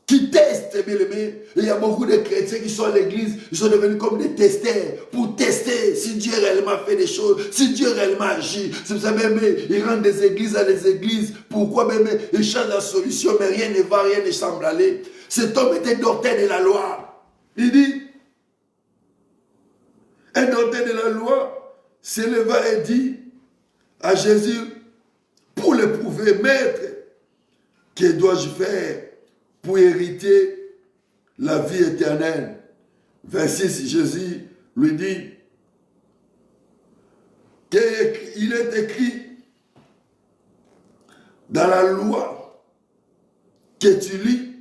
qui testent bien aimé. Il y a beaucoup de chrétiens qui sont à l'église, ils sont devenus comme des testeurs, pour tester si Dieu réellement fait des choses, si Dieu réellement agit. C'est pour ça même, ils rentrent des églises à des églises. Pourquoi même ils cherchent la solution, mais rien ne va, rien ne semble aller. Cet homme était docteur de la loi. Il dit, un docteur de la loi s'éleva et dit à Jésus, pour l'éprouver, Maître, que dois-je faire pour hériter la vie éternelle? Verset 6, Jésus lui dit, qu'il est écrit dans la loi que tu lis.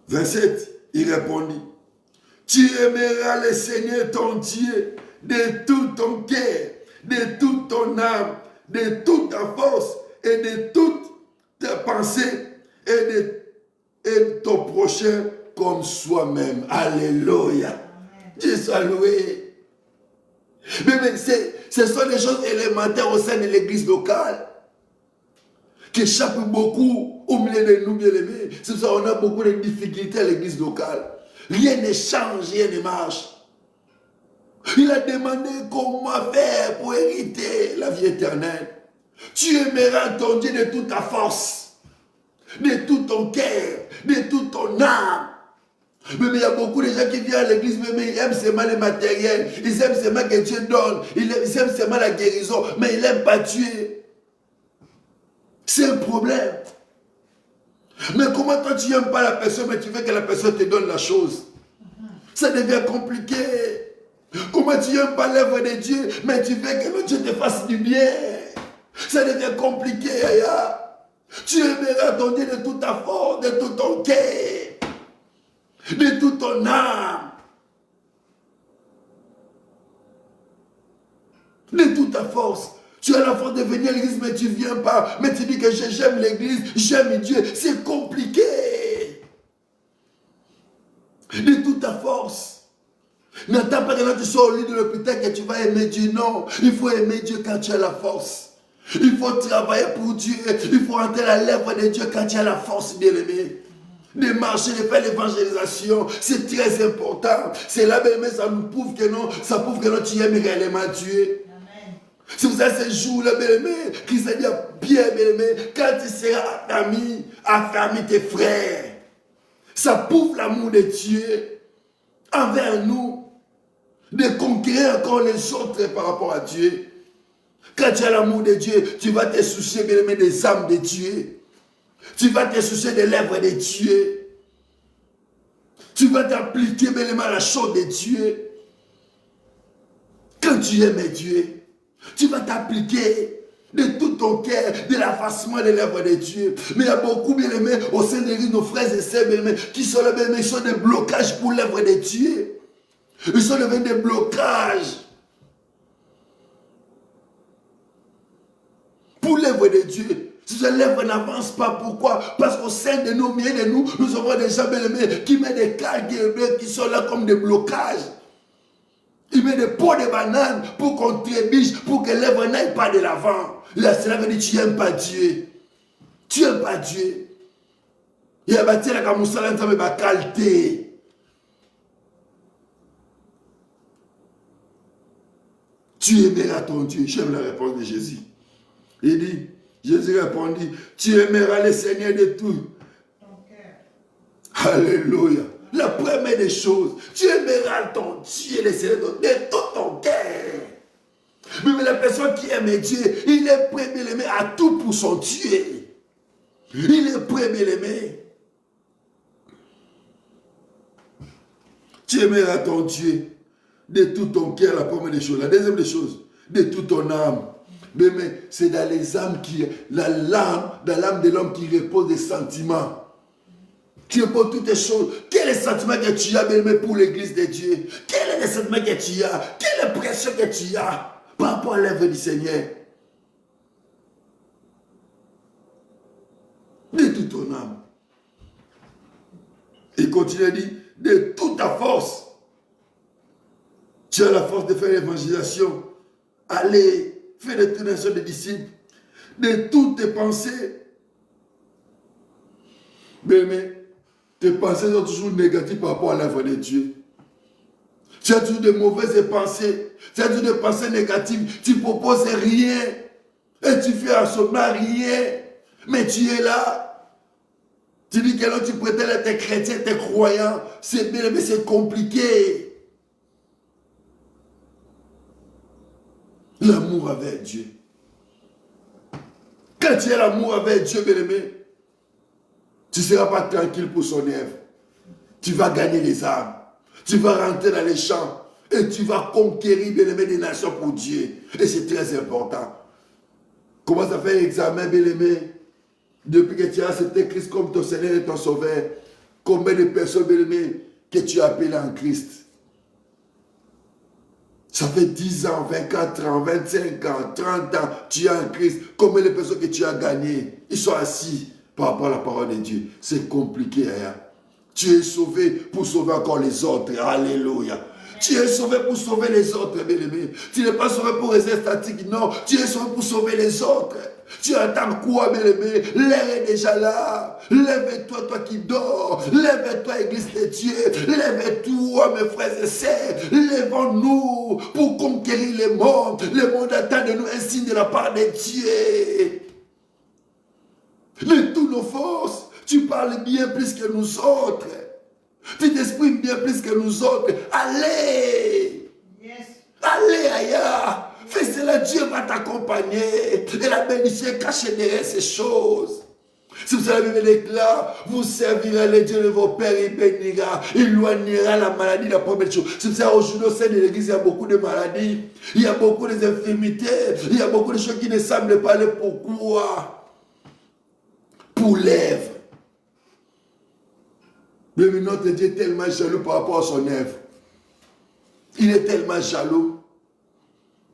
Verset 7, il répondit, tu aimeras le Seigneur ton Dieu de tout ton cœur, de toute ton âme, de toute ta force et de toute ta pensée et ton prochain comme soi-même. Alléluia. Dieu soit loué. Mais ce sont des choses élémentaires au sein de l'église locale qui échappent beaucoup au milieu de nous bien-aimés. C'est pour ça qu'on a beaucoup de difficultés à l'église locale. Rien ne change, rien ne marche. Il a demandé comment faire pour hériter la vie éternelle. Tu aimeras ton Dieu de toute ta force, de tout ton cœur, de toute ton âme. Mais il y a beaucoup de gens qui viennent à l'église, mais ils aiment seulement le matériel, ils aiment seulement que Dieu donne, ils aiment seulement la guérison, mais ils n'aiment pas Dieu. C'est un problème. Mais comment toi tu n'aimes pas la personne, mais tu veux que la personne te donne la chose? Ça devient compliqué. Comment tu n'aimes pas l'œuvre de Dieu, mais tu veux que le Dieu te fasse du bien? Ça devient compliqué, Aya. Tu aimeras ton Dieu de toute ta force, de tout ton cœur, de toute ton âme, de toute ta force. Tu as la force de venir à l'église, mais tu ne viens pas. Mais tu dis que j'aime l'église, j'aime Dieu. C'est compliqué. De toute ta force. N'attends pas que quand tu sois au lit de l'hôpital que tu vas aimer Dieu. Non, il faut aimer Dieu quand tu as la force. Il faut travailler pour Dieu. Il faut entrer à l'œuvre de Dieu quand tu as la force, bien-aimé. De marcher, de faire l'évangélisation, c'est très important. C'est là, bien-aimé, ça nous prouve que non, ça prouve que non, tu aimes réellement Dieu. C'est pour ça que ce jour-là, bien-aimé, Christ a dit bien, bien-aimé, quand tu seras ami, affermis tes frères. Ça prouve l'amour de Dieu envers nous, de conquérir encore les autres par rapport à Dieu. Quand tu as l'amour de Dieu, tu vas te soucier, bien-aimé, des âmes de Dieu. Tu vas te soucier de l'œuvre de Dieu. Tu vas t'appliquer, bien-aimé, à la chose de Dieu. Quand tu aimes Dieu, tu vas t'appliquer de tout ton cœur, de l'effacement de l'œuvre de Dieu. Mais il y a beaucoup, bien-aimés, au sein de nos frères et sœurs, bien-aimés, qui sont là, bien-aimés, ils sont des blocages pour l'œuvre de Dieu. Ils sont devenus des blocages pour l'œuvre de Dieu. Si l'œuvre n'avance pas, pourquoi? Parce qu'au sein de nous, milieu de nous, nous avons des gens, bien-aimés, qui mettent des cages qui sont là comme des blocages. Il met des pots de bananes pour qu'on trébiche, pour que l'œuvre n'aille pas de l'avant. Là, cela veut dire que tu n'aimes pas Dieu. Tu n'aimes pas Dieu. Il y a bâti la camoussala, ça me va qualité. Tu aimeras ton Dieu. J'aime la réponse de Jésus. Il dit, Jésus répondit, tu aimeras le Seigneur de tout. Alléluia. La première des choses, tu aimeras ton Dieu, le Seigneur de tout ton cœur. Mais la personne qui aime Dieu, il est prêt, bien-aimé, à tout pour son Dieu. Il est prêt, bien-aimé. Tu aimeras ton Dieu de tout ton cœur, la première des choses. La deuxième des choses, de toute ton âme. Mais c'est dans les âmes dans l'âme de l'homme qui repose des sentiments. Tu reposes toutes les choses. Quel est le sentiment que tu as, bien-aimé, pour l'église de Dieu? Quel est le sentiment que tu as? Quelle est la pression que tu as par rapport à l'œuvre du Seigneur? De toute ton âme. Il continue à dire, de toute ta force. Tu as la force de faire l'évangélisation. Allez, fais des tournations de disciples. De toutes tes pensées. Mais tes pensées sont toujours négatives par rapport à l'œuvre de Dieu. Tu as toujours de mauvaises pensées. Tu as toujours des pensées négatives. Tu ne proposes rien. Et tu fais absolument rien. Mais tu es là. Tu dis que là, tu prétends être chrétien, t'es croyant. C'est bien, mais c'est compliqué. L'amour avec Dieu. Quand tu as l'amour avec Dieu, bien-aimé, tu ne seras pas tranquille pour son œuvre. Tu vas gagner les âmes. Tu vas rentrer dans les champs. Et tu vas conquérir, bien-aimé, des nations pour Dieu. Et c'est très important. Commence à faire un examen, bien-aimé. Depuis que tu as accepté Christ comme ton Seigneur et ton Sauveur, combien de personnes, bien-aimé, que tu as appelées en Christ? Ça fait 10 ans, 24 ans, 25 ans, 30 ans, tu es en Christ. Combien de personnes que tu as gagnées? Ils sont assis par rapport à la parole de Dieu. C'est compliqué, hein? Tu es sauvé pour sauver encore les autres. Alléluia. Tu es sauvé pour sauver les autres, bien-aimé. Tu n'es pas sauvé pour rester statique, non. Tu es sauvé pour sauver les autres. Tu attends quoi, bien-aimé? L'air est déjà là. Lève-toi, toi qui dors. Lève-toi, Église de Dieu. Lève-toi, mes frères et sœurs. Lèvons-nous pour conquérir le monde. Le monde attend de nous un signe de la part de Dieu. De toutes nos forces, tu parles bien plus que nous autres. Tu t'exprimes bien plus que nous autres. Allez! Yes. Allez ailleurs! Fais cela, Dieu va t'accompagner. Et la bénédiction cachée derrière ces choses. Si vous avez le là, vous servirez les dieux de vos pères, il bénira, il éloignera la maladie, la première chose. Si vous savez, aujourd'hui au sein de l'église, il y a beaucoup de maladies, il y a beaucoup d'infirmités, il y a beaucoup de choses qui ne semblent pas aller. Pourquoi? Pour l'œuvre. Mais notre Dieu est tellement jaloux par rapport à son œuvre. Il est tellement jaloux.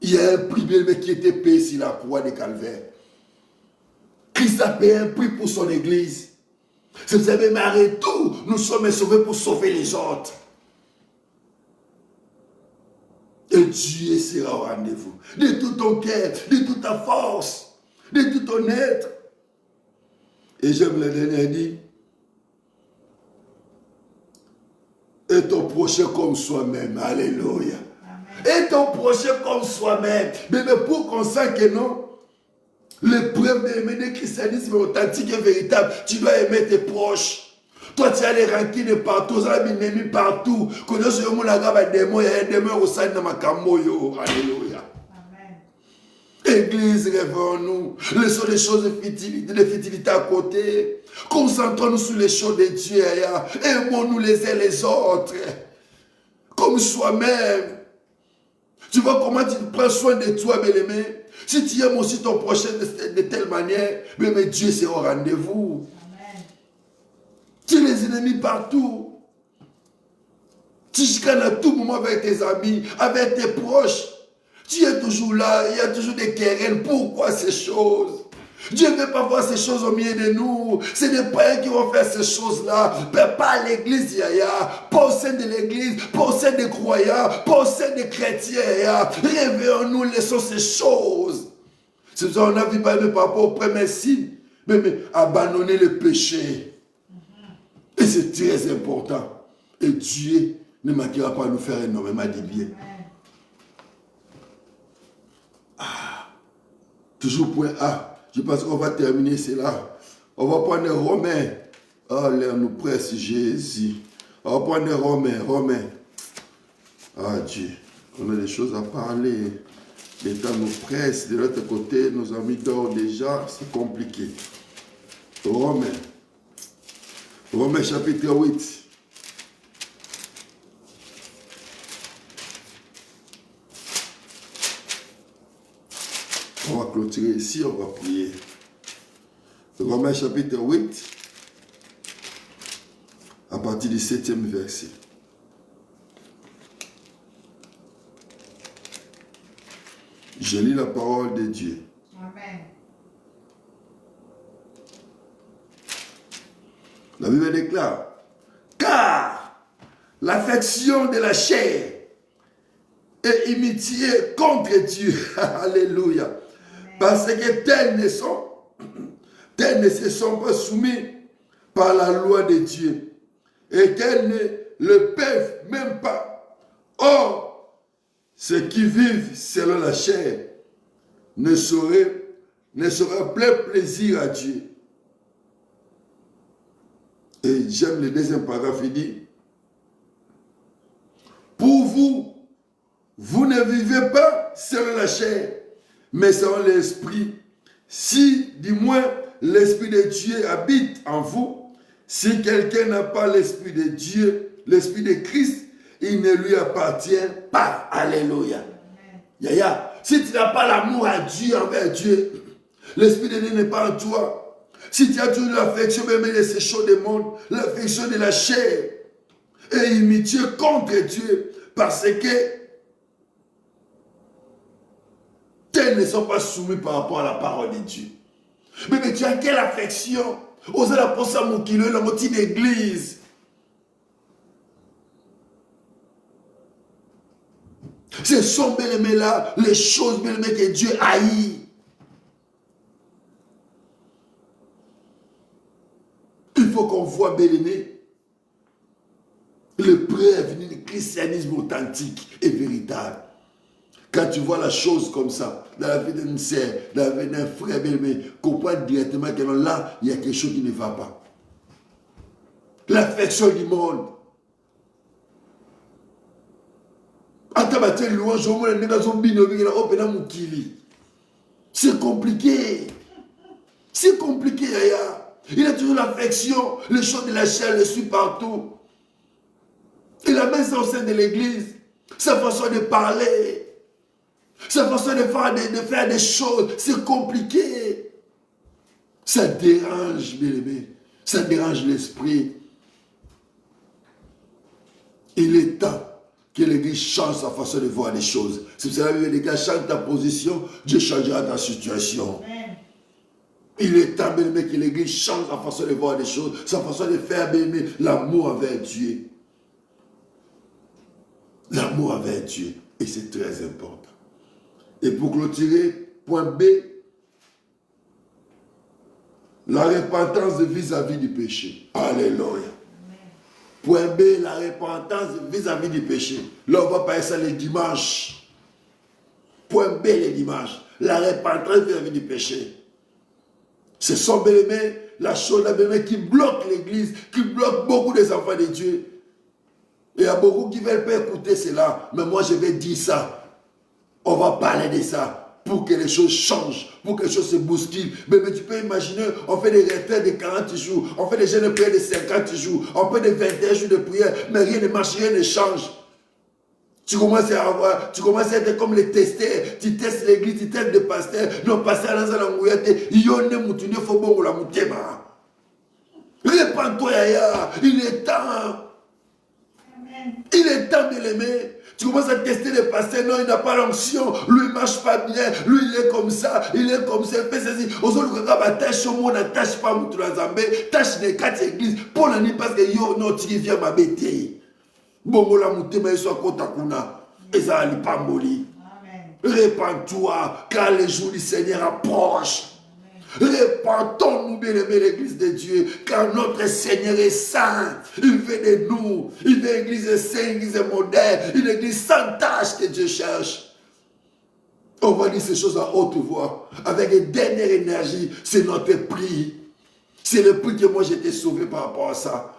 Il y a un prix qui était payé sur la croix de Calvaire. Christ a payé un prix pour son église. Si vous avez marre tout, nous sommes sauvés pour sauver les autres. Et Dieu sera au rendez-vous. De tout ton cœur, de toute ta force, de tout ton être. Et j'aime le dernier dit, et ton prochain comme soi-même. Alléluia. Et ton prochain comme soi-même. Mais pour qu'on sache que non, l'épreuve de christianisme authentique et véritable, tu dois aimer tes proches. Toi, tu as les rancines partout, tu as les ennemis partout. Quand tu as des démons, il y a un démon au sein de ma camoyo. Alléluia. Église, réveillons-nous. Laissons les choses de futilité à côté. Concentrons-nous sur les choses de Dieu. Aimons-nous les uns les autres. Comme soi-même. Tu vois comment tu prends soin de toi, bien-aimé. Si tu aimes aussi ton prochain de telle manière, mais Dieu sera au rendez-vous. Tu as les ennemis partout. Tu chicanes à tout moment avec tes amis, avec tes proches. Tu es toujours là, il y a toujours des querelles. Pourquoi ces choses? Dieu ne veut pas voir ces choses au milieu de nous. C'est des païens qui vont faire ces choses-là. Pas à l'église, pas au sein de l'église, pas au sein des croyants, pas au sein des chrétiens. Réveillons-nous, laissons ces choses. C'est ça, on a vu par rapport au premier signe. Mais abandonner le péché. Et c'est très important. Et Dieu ne manquera pas à nous faire énormément de bien. Toujours point A. Je pense qu'on va terminer cela. On va prendre Romains. Oh, l'air nous presse Jésus. On va prendre Romains. Ah Dieu, on a des choses à parler. Le temps nous presse. De l'autre côté, nos amis dorment déjà. C'est compliqué. Romains chapitre 8. On va clôturer ici, on va prier. Romains chapitre 8, à partir du 7e verset. Je lis la parole de Dieu. Amen. La Bible déclare, car l'affection de la chair est inimitié contre Dieu. Alléluia. Parce que tels ne se sont pas soumis par la loi de Dieu et qu'elles ne le peuvent même pas. Or, ceux qui vivent selon la chair ne sauraient plein plaisir à Dieu. Et j'aime le deuxième paragraphe, il dit, pour vous, vous ne vivez pas selon la chair, mais selon l'esprit. Si, du moins, l'esprit de Dieu habite en vous, si quelqu'un n'a pas l'esprit de Dieu, l'esprit de Christ, il ne lui appartient pas. Alléluia. Yaya, si tu n'as pas l'amour à Dieu, envers Dieu, l'esprit de Dieu n'est pas en toi. Si tu as toujours l'affection même de ces choses du monde, l'affection de la chair, et inimitié contre Dieu, parce que tels ne sont pas soumis par rapport à la parole de Dieu. Mais tu as quelle affection? Osez la penser à mon kilo, la moitié d'église. Ce sont bien aimés là, les choses bien aimées que Dieu haït. Il faut qu'on voit bien aimé le préavenir du christianisme authentique et véritable. Quand tu vois la chose comme ça, dans la vie d'une sœur, dans la vie d'un frère bien aimé, comprends directement que là, il y a quelque chose qui ne va pas. L'affection du monde. C'est compliqué. C'est compliqué, Yaya. Il a toujours l'affection, les choses de la chair le suivent partout. Il a même ça au sein de l'église. Sa façon de parler, sa façon de faire des choses, c'est compliqué. Ça dérange, bien aimé. Ça dérange l'esprit. Il est temps que l'église change sa façon de voir les choses. C'est pour cela que les gars, change ta position, Dieu changera ta situation. Amen. Il est temps, bien aimé, que l'église change sa façon de voir les choses, sa façon de faire, bien aimé, l'amour envers Dieu. L'amour envers Dieu. Et c'est très important. Et pour clôturer, point B, la repentance vis-à-vis du péché. Alléluia. Point B, la repentance vis-à-vis du péché. Là, on va parler ça les dimanches. Point B, les dimanches. La repentance vis-à-vis du péché. Ce sont, bien aimés, la chose là, bien aimé, qui bloque l'église, qui bloque beaucoup des enfants de Dieu. Il y a beaucoup qui ne veulent pas écouter cela. Mais moi, je vais dire ça. On va parler de ça pour que les choses changent, pour que les choses se bousculent. Mais tu peux imaginer, on fait des retraites de 40 jours, on fait des jeûnes de prière de 50 jours, on fait des 21 jours de prière, mais rien ne marche, rien ne change. Tu commences à avoir, tu commences à être comme les testeurs, tu testes l'église, tu testes le pasteur, non, pasteur, dans la mouillette, il y a un moutonné, il faut bon la moutema. Répands-toi, Yaya, il est temps. Il est temps de l'aimer. Tu commences à tester les pasteurs, non, il n'a pas l'onction, lui il ne marche pas bien, lui il est comme ça, il fait ceci. Aujourd'hui, quand on tâche au monde, on tâche pas moutou la zambé, tâche les 4 églises, pour l'année parce que yo, non, tu viens m'abêter. Bon, la mouté, mais il soit kotakuna, et ça n'est pas moli. Répands-toi, car les jours du Seigneur approchent. Répandons-nous, bien aimé, l'église de Dieu, car notre Seigneur est saint. Il veut de nous. Il veut une église sainte, une église moderne, une église sans tâche que Dieu cherche. On va dire ces choses à haute voix, avec une dernière énergie. C'est notre prix. C'est le prix que moi j'ai été sauvé par rapport à ça.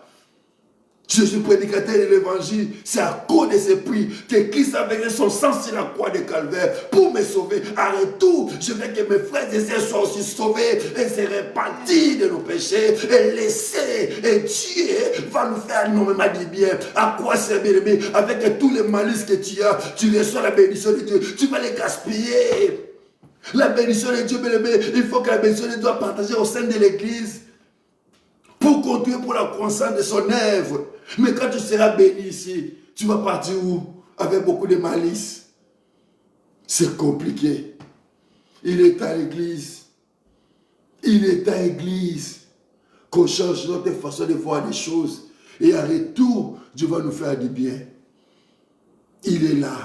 Je suis prédicateur de l'évangile. C'est à cause de ce prix que Christ a versé son sang sur la croix de Calvaire pour me sauver. En retour, je veux que mes frères et sœurs soient aussi sauvés et se repentir de nos péchés et laisser. Et Dieu va nous faire énormément du bien. À quoi c'est bien aimé? Avec tous les malices que tu as, tu reçois la bénédiction de Dieu. Tu vas les gaspiller. La bénédiction de Dieu, bien aimé, il faut que la bénédiction de Dieu soit partagée au sein de l'église pour contribuer pour la croissance de son œuvre. Mais quand tu seras béni ici, tu vas partir où? Avec beaucoup de malice. C'est compliqué. Il est à l'église. Il est à l'église qu'on change notre façon de voir les choses. Et en retour, Dieu va nous faire du bien. Il est là.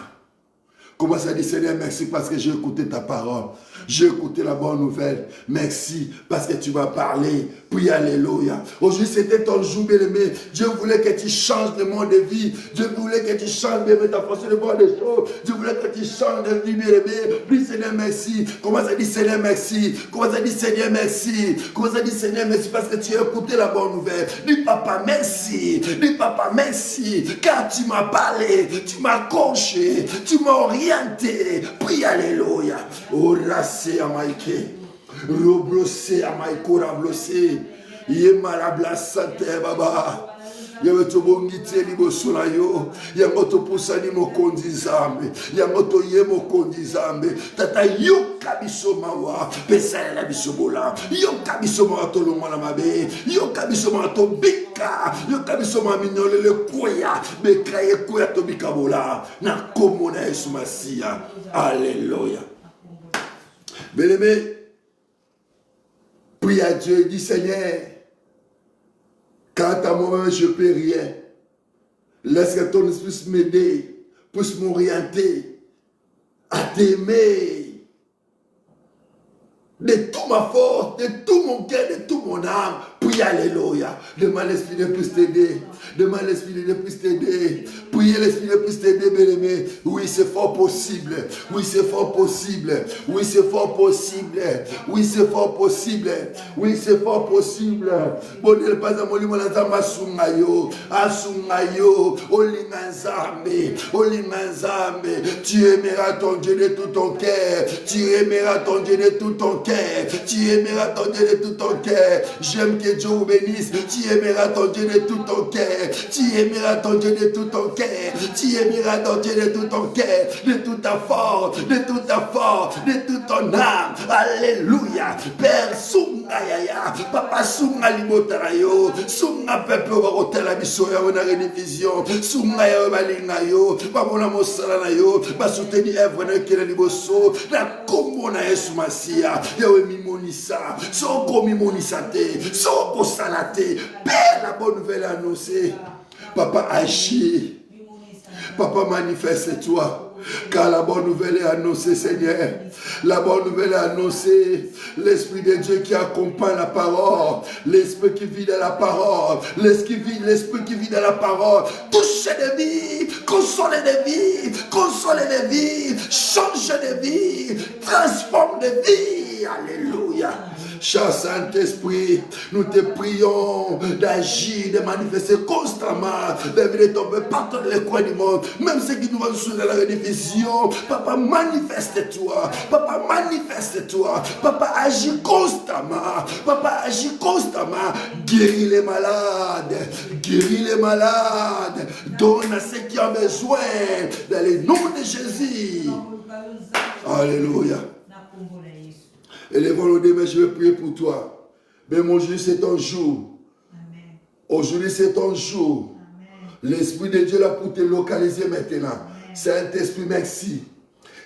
Commence à dire, Seigneur, merci parce que j'ai écouté ta parole. J'ai écouté la bonne nouvelle. Merci parce que tu m'as parlé. Puis alléluia. Aujourd'hui, c'était ton jour, bien-aimé. Dieu voulait que tu changes de monde de vie. Dieu voulait que tu changes, bien-aimé, ta façon de voir les choses. Dieu voulait que tu changes de vie, bien-aimé. Puis, Seigneur, merci. Commence à dire, Seigneur, merci. Commence à dire, Seigneur, merci. Commence à dire, Seigneur, merci parce que tu as écouté la bonne nouvelle. Dis, Papa, merci. Dis, Papa, merci. Car tu m'as parlé. Tu m'as coaché. Tu m'as orienté. Prie, alléluia. Oh, racé à Maïké. Roblosé à Maïko, rablosé. Yemalabla sante baba. Yamoto bongite liboso na yo. Yamoto pusani mokondi zambe. Yamoto ye mokondi zambe. Tata yo kabiso mawa. Pesa la bisobola. Yo kabiso mawa tolongo na mabe. Yo kabiso mawa to bika. Yo kabiso mawa mignole le koya. Beka ye koya to bikabola. Na komo na Yesu Masia. Alléluia. Bien-aimé, prie à Dieu, dis Seigneur, quant à moi, je ne peux rien. Laisse que ton esprit puisse m'aider, puisse m'orienter à t'aimer de toute ma force, de tout mon cœur, de toute mon âme. Prie, alléluia. Demande l'Esprit de plus t'aider. Demande l'Esprit de plus t'aider. Priez l'Esprit de plus t'aider, bien-aimé. Oui, c'est fort possible. Oui, c'est fort possible. Oui, c'est fort possible. Oui, c'est fort possible. Oui, c'est fort possible. Bon, Dieu, pas à mon lit, mon azama sungayo. Asungayo. Olinganzame. Olinganzame. Tu aimeras ton Dieu de tout ton cœur. Tu aimeras ton Dieu de tout ton cœur. Tu aimeras ton Dieu de tout ton cœur. J'aime que Dieu vous bénisse. Tu aimeras ton Dieu de tout ton cœur. Tu aimeras ton Dieu de tout ton cœur. Tu aimeras ton Dieu de tout ton cœur, de toute ta force, de toute ta force, de toute ton âme. Alléluia. Père Sunga Yaya, Papa Sunga Limotarayo, Sunga Pepe Warotela Bisoya, on a une vision, Sunga Yo Balingayo, Pamona Mosalanayo, Basuteni Evre Kele Liboso, la Komona Yesu Masia, Yawe Mimonisa, Soko Mimonisate, Soko Salate, Père la bonne nouvelle annoncée. Papa agis. Papa, manifeste-toi. Car la bonne nouvelle est annoncée, Seigneur. La bonne nouvelle est annoncée. L'Esprit de Dieu qui accompagne la parole. L'Esprit qui vit dans la parole. L'Esprit qui vit dans la parole. Touche des vies. Console des vies. Console des vies. Change des vies. Transforme des vies. Alléluia. Cher Saint-Esprit, nous te prions d'agir, de manifester constamment, de tomber partout dans les coins du monde, même ceux qui nous vont sur la rediffusion. Papa, manifeste-toi. Papa, manifeste-toi. Papa, agis constamment. Papa, agis constamment. Guéris les malades. Guéris les malades. Donne à ceux qui ont besoin. Dans le nom de Jésus. Alléluia. Élevons nos mains, je vais prier pour toi. Mais mon Dieu, c'est ton jour. Aujourd'hui, c'est ton jour. L'Esprit de Dieu là pour te localiser maintenant. Saint-Esprit, merci.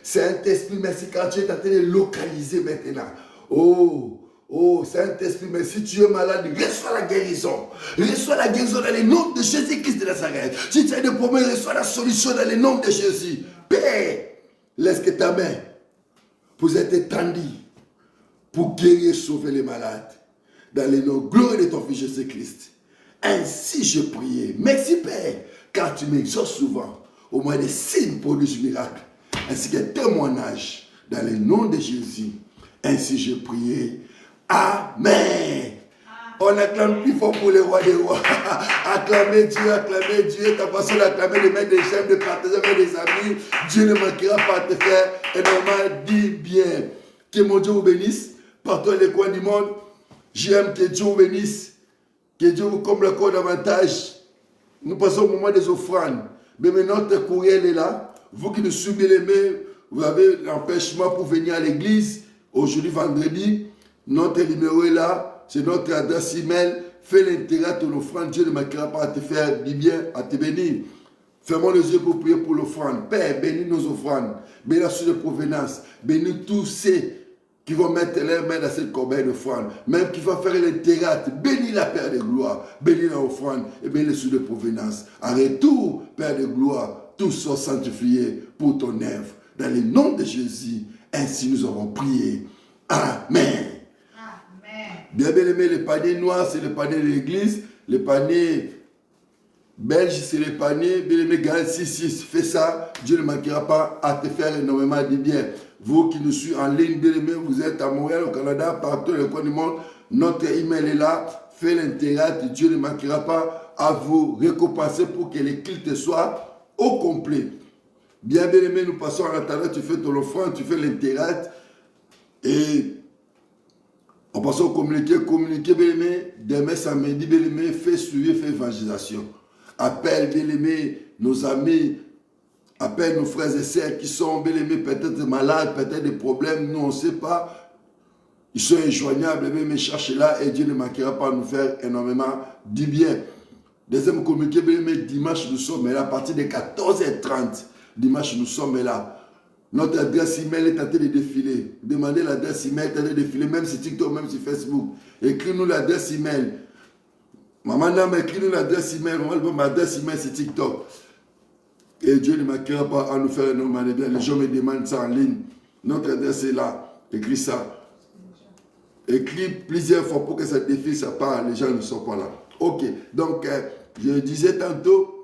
Saint-Esprit, merci quand tu es en train de localiser maintenant. Oh, Saint-Esprit, mais si tu es malade, reçois la guérison. Reçois la guérison dans le nom de Jésus-Christ de Nazareth. Si tu as des problèmes, reçois la solution dans le nom de Jésus. Père, laisse que ta main puisse être étendue pour guérir et sauver les malades. Dans le nom glorieux de ton Fils Jésus-Christ. Ainsi je priais. Merci Père, car tu m'exauces souvent. Au moins des signes, produits, miracles, ainsi que témoignages. Dans le nom de Jésus. Ainsi je priais. Amen. On acclame plus fort pour les rois des rois. Acclamez Dieu, acclamez Dieu. Ta façon d'acclamer, de mettre des j'aime, de partager avec des amis. Dieu ne manquera pas de te faire énormément du bien. Que mon Dieu vous bénisse. Partout les coins du monde. J'aime que Dieu vous bénisse. Que Dieu vous comble encore davantage. Nous passons au moment des offrandes. Mais maintenant, notre courriel est là. Vous qui nous suivez les mains, vous avez l'empêchement pour venir à l'église. Aujourd'hui, vendredi, notre numéro est là. C'est notre adresse email. Fais l'intérêt de ton offrande. Dieu ne manquera pas à te faire du bien, à te bénir. Fermons les yeux pour prier pour l'offrande. Père, bénis nos offrandes. Bénis la source de provenance. Bénis tous ceux qui vont mettre leurs mains dans cette corbeille d'offrande, même qui vont faire l'intérêt, bénis la Père de gloire, bénis l'offrande et bénis les sous de provenance. En retour, Père de gloire, tous soient sanctifiés pour ton œuvre. Dans le nom de Jésus, ainsi nous avons prié. Amen. Bien aimé, le panier noir, c'est le panier de l'église. Le panier belge, c'est le panier. Bien aimé, garde 6-6. Fais ça, Dieu ne manquera pas à te faire énormément de bien. Vous qui nous suivez en ligne, bien aimé, vous êtes à Montréal, au Canada, partout dans le coin du monde. Notre email est là. Fais l'intérêt, Dieu ne manquera pas à vous récompenser pour que les cultes soient au complet. Bien aimé, nous passons en attendant, tu fais ton offrande, tu fais l'intérêt. Et en passant au communiqué, bien aimé, demain samedi, bien aimé, fais suivre, fais évangélisation. Appelle, bien aimé, nos amis, appelle nos frères et sœurs qui sont, bien aimé, peut-être malades, peut-être des problèmes, nous on ne sait pas. Ils sont injoignables, bien aimé, cherchez-là et Dieu ne manquera pas à nous faire énormément du bien. Deuxième communiqué, bien aimé, dimanche nous sommes là, à partir de 14h30. Dimanche nous sommes là. Notre adresse email est en train de défiler. Demandez l'adresse email est en train de défiler, même sur TikTok, même sur Facebook. Écris-nous l'adresse email. Maman Nam, écris-nous l'adresse email. Maman, ma adresse email c'est TikTok. Et Dieu ne manquera pas à nous faire énormément de bien. Les gens me demandent ça en ligne. Notre adresse est là. Écris ça. Écris plusieurs fois pour que ça défile, ça part. Les gens ne sont pas là. Ok. Donc, je disais tantôt,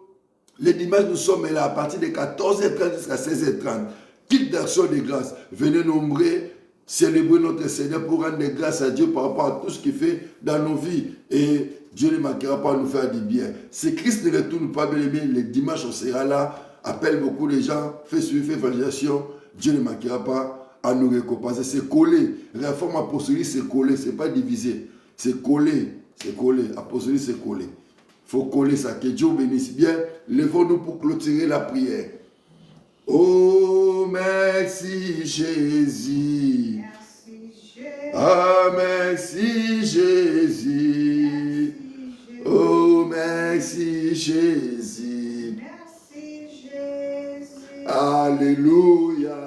les dimanches, nous sommes là à partir de 14h30 jusqu'à 16h30. Quitte d'action de grâce. Venez nombreux célébrer notre Seigneur pour rendre des grâces à Dieu par rapport à tout ce qu'il fait dans nos vies. Et Dieu ne manquera pas à nous faire du bien. Si Christ ne retourne pas, bien aimé, les dimanches on sera là. Appelle beaucoup de gens. Fais suivre, fais évangélisation. Dieu ne manquera pas à nous récompenser. C'est collé. Réforme apostolique, c'est collé. Ce n'est pas divisé. C'est collé. C'est collé. Apostolique, c'est collé. Il faut coller ça. Que Dieu bénisse bien. Levons-nous pour clôturer la prière. Oh, merci Jésus. Merci Jésus. Ah, merci Jésus. Oh, merci Jésus. Merci Jésus. Alléluia.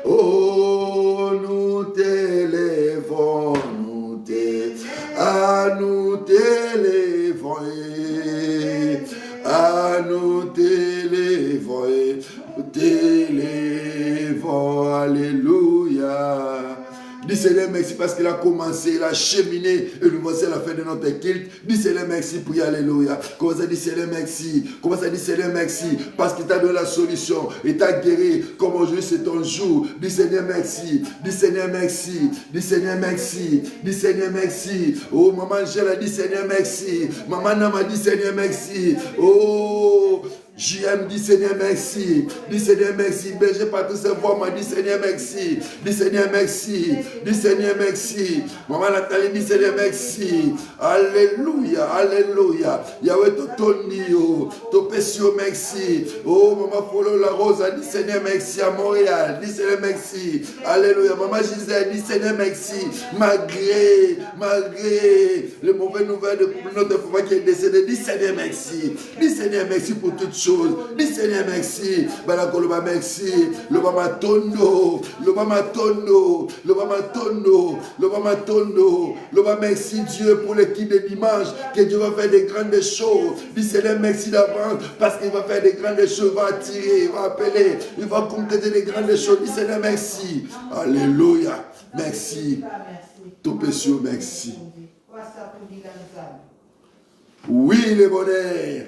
Oh, nous t'élèvons, nous t'élèvons. Ah, nous t'élèvons. Ah, nous t'élèvons. T'élèvons, alléluia. Dis Seigneur merci parce qu'il a commencé, il a cheminé et nous voici à la fin de notre culte. Dis Seigneur merci pour alléluia. Commence à dire Seigneur merci. Commence à dire Seigneur merci parce qu'il t'a donné la solution. Il t'a guéri comme aujourd'hui c'est ton jour. Dis Seigneur merci. Dis Seigneur merci. Dis Seigneur merci. Dis Seigneur merci. Oh maman Angèle a dit Seigneur merci. Maman Nam a dit Seigneur merci. Oh JM dit Seigneur merci. Dis Seigneur merci. Berger par tous ses voix m'a dit Seigneur merci. Dis Seigneur merci. Dis Seigneur merci. Maman Nathalie dit Seigneur merci. Alléluia. Alléluia. Yahweh Totonio. Topesio merci. Oh maman Polo La Rose a dit Seigneur merci à Montréal. Dis Seigneur merci. Alléluia. Maman Gisèle dit Seigneur merci. Malgré les mauvaises nouvelles de notre papa qui est décédé. Dis Seigneur merci. Dis Seigneur merci pour toutes choses. Dis Seigneur merci. Balakoloba merci. Le Bama Tondo. Le Bama Tondo. Le Bama Tondo. Le Bama Tondo. Le Bama merci Dieu pour l'équipe de dimanche. Que Dieu va faire des grandes choses. Dis Seigneur merci d'avance. Parce qu'il va faire des grandes choses. Il va attirer. Il va appeler. Il va compléter des grandes choses. Dis Seigneur merci. Alléluia. Merci. Topesio merci. Oui, le bonheur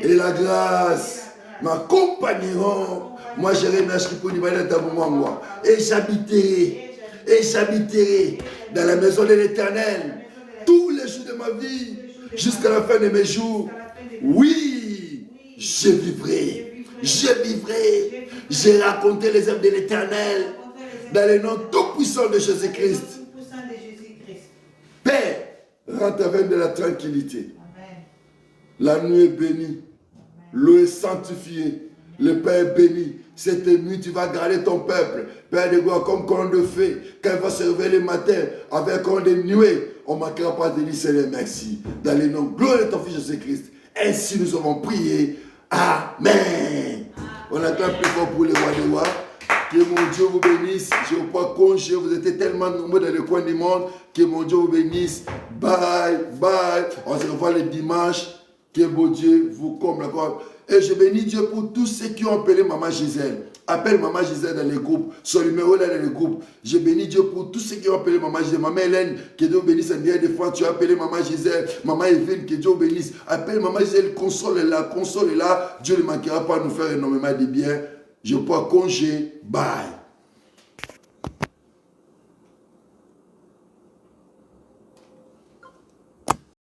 et la grâce m'accompagneront. Moi, j'irai et j'habiterai dans la maison de l'Éternel tous les jours de ma vie jusqu'à la fin de mes jours. Oui, je vivrai. J'ai raconté les œuvres de l'Éternel dans le nom tout puissant de Jésus-Christ. Père, rentre avec de la tranquillité. La nuit est bénie. L'eau est sanctifiée. Le Père est béni. Cette nuit, tu vas garder ton peuple. Père de gloire, comme colonne de feu. Quand il va se réveiller le matin avec colonne de nuée, on ne manquera pas de dire Seigneur merci. Dans le nom gloire de ton Fils Jésus-Christ. Ainsi nous avons prié. Amen. On attend plus fort pour les rois des rois. Que mon Dieu vous bénisse. Je vous prends congé. Vous êtes tellement nombreux dans les coins du monde. Que mon Dieu vous bénisse. Bye, bye. On se revoit le dimanche. Que bon Dieu vous comble encore. Et je bénis Dieu pour tous ceux qui ont appelé Maman Gisèle. Appelle Maman Gisèle dans les groupes. Son numéro là dans les groupes. Je bénis Dieu pour tous ceux qui ont appelé Maman Gisèle. Maman Hélène, que Dieu bénisse. Des fois, tu as appelé Maman Gisèle. Maman Evelyne, que Dieu bénisse. Appelle Maman Gisèle, console est là. Dieu ne manquera pas de nous faire énormément de bien. Je prends congé. Bye.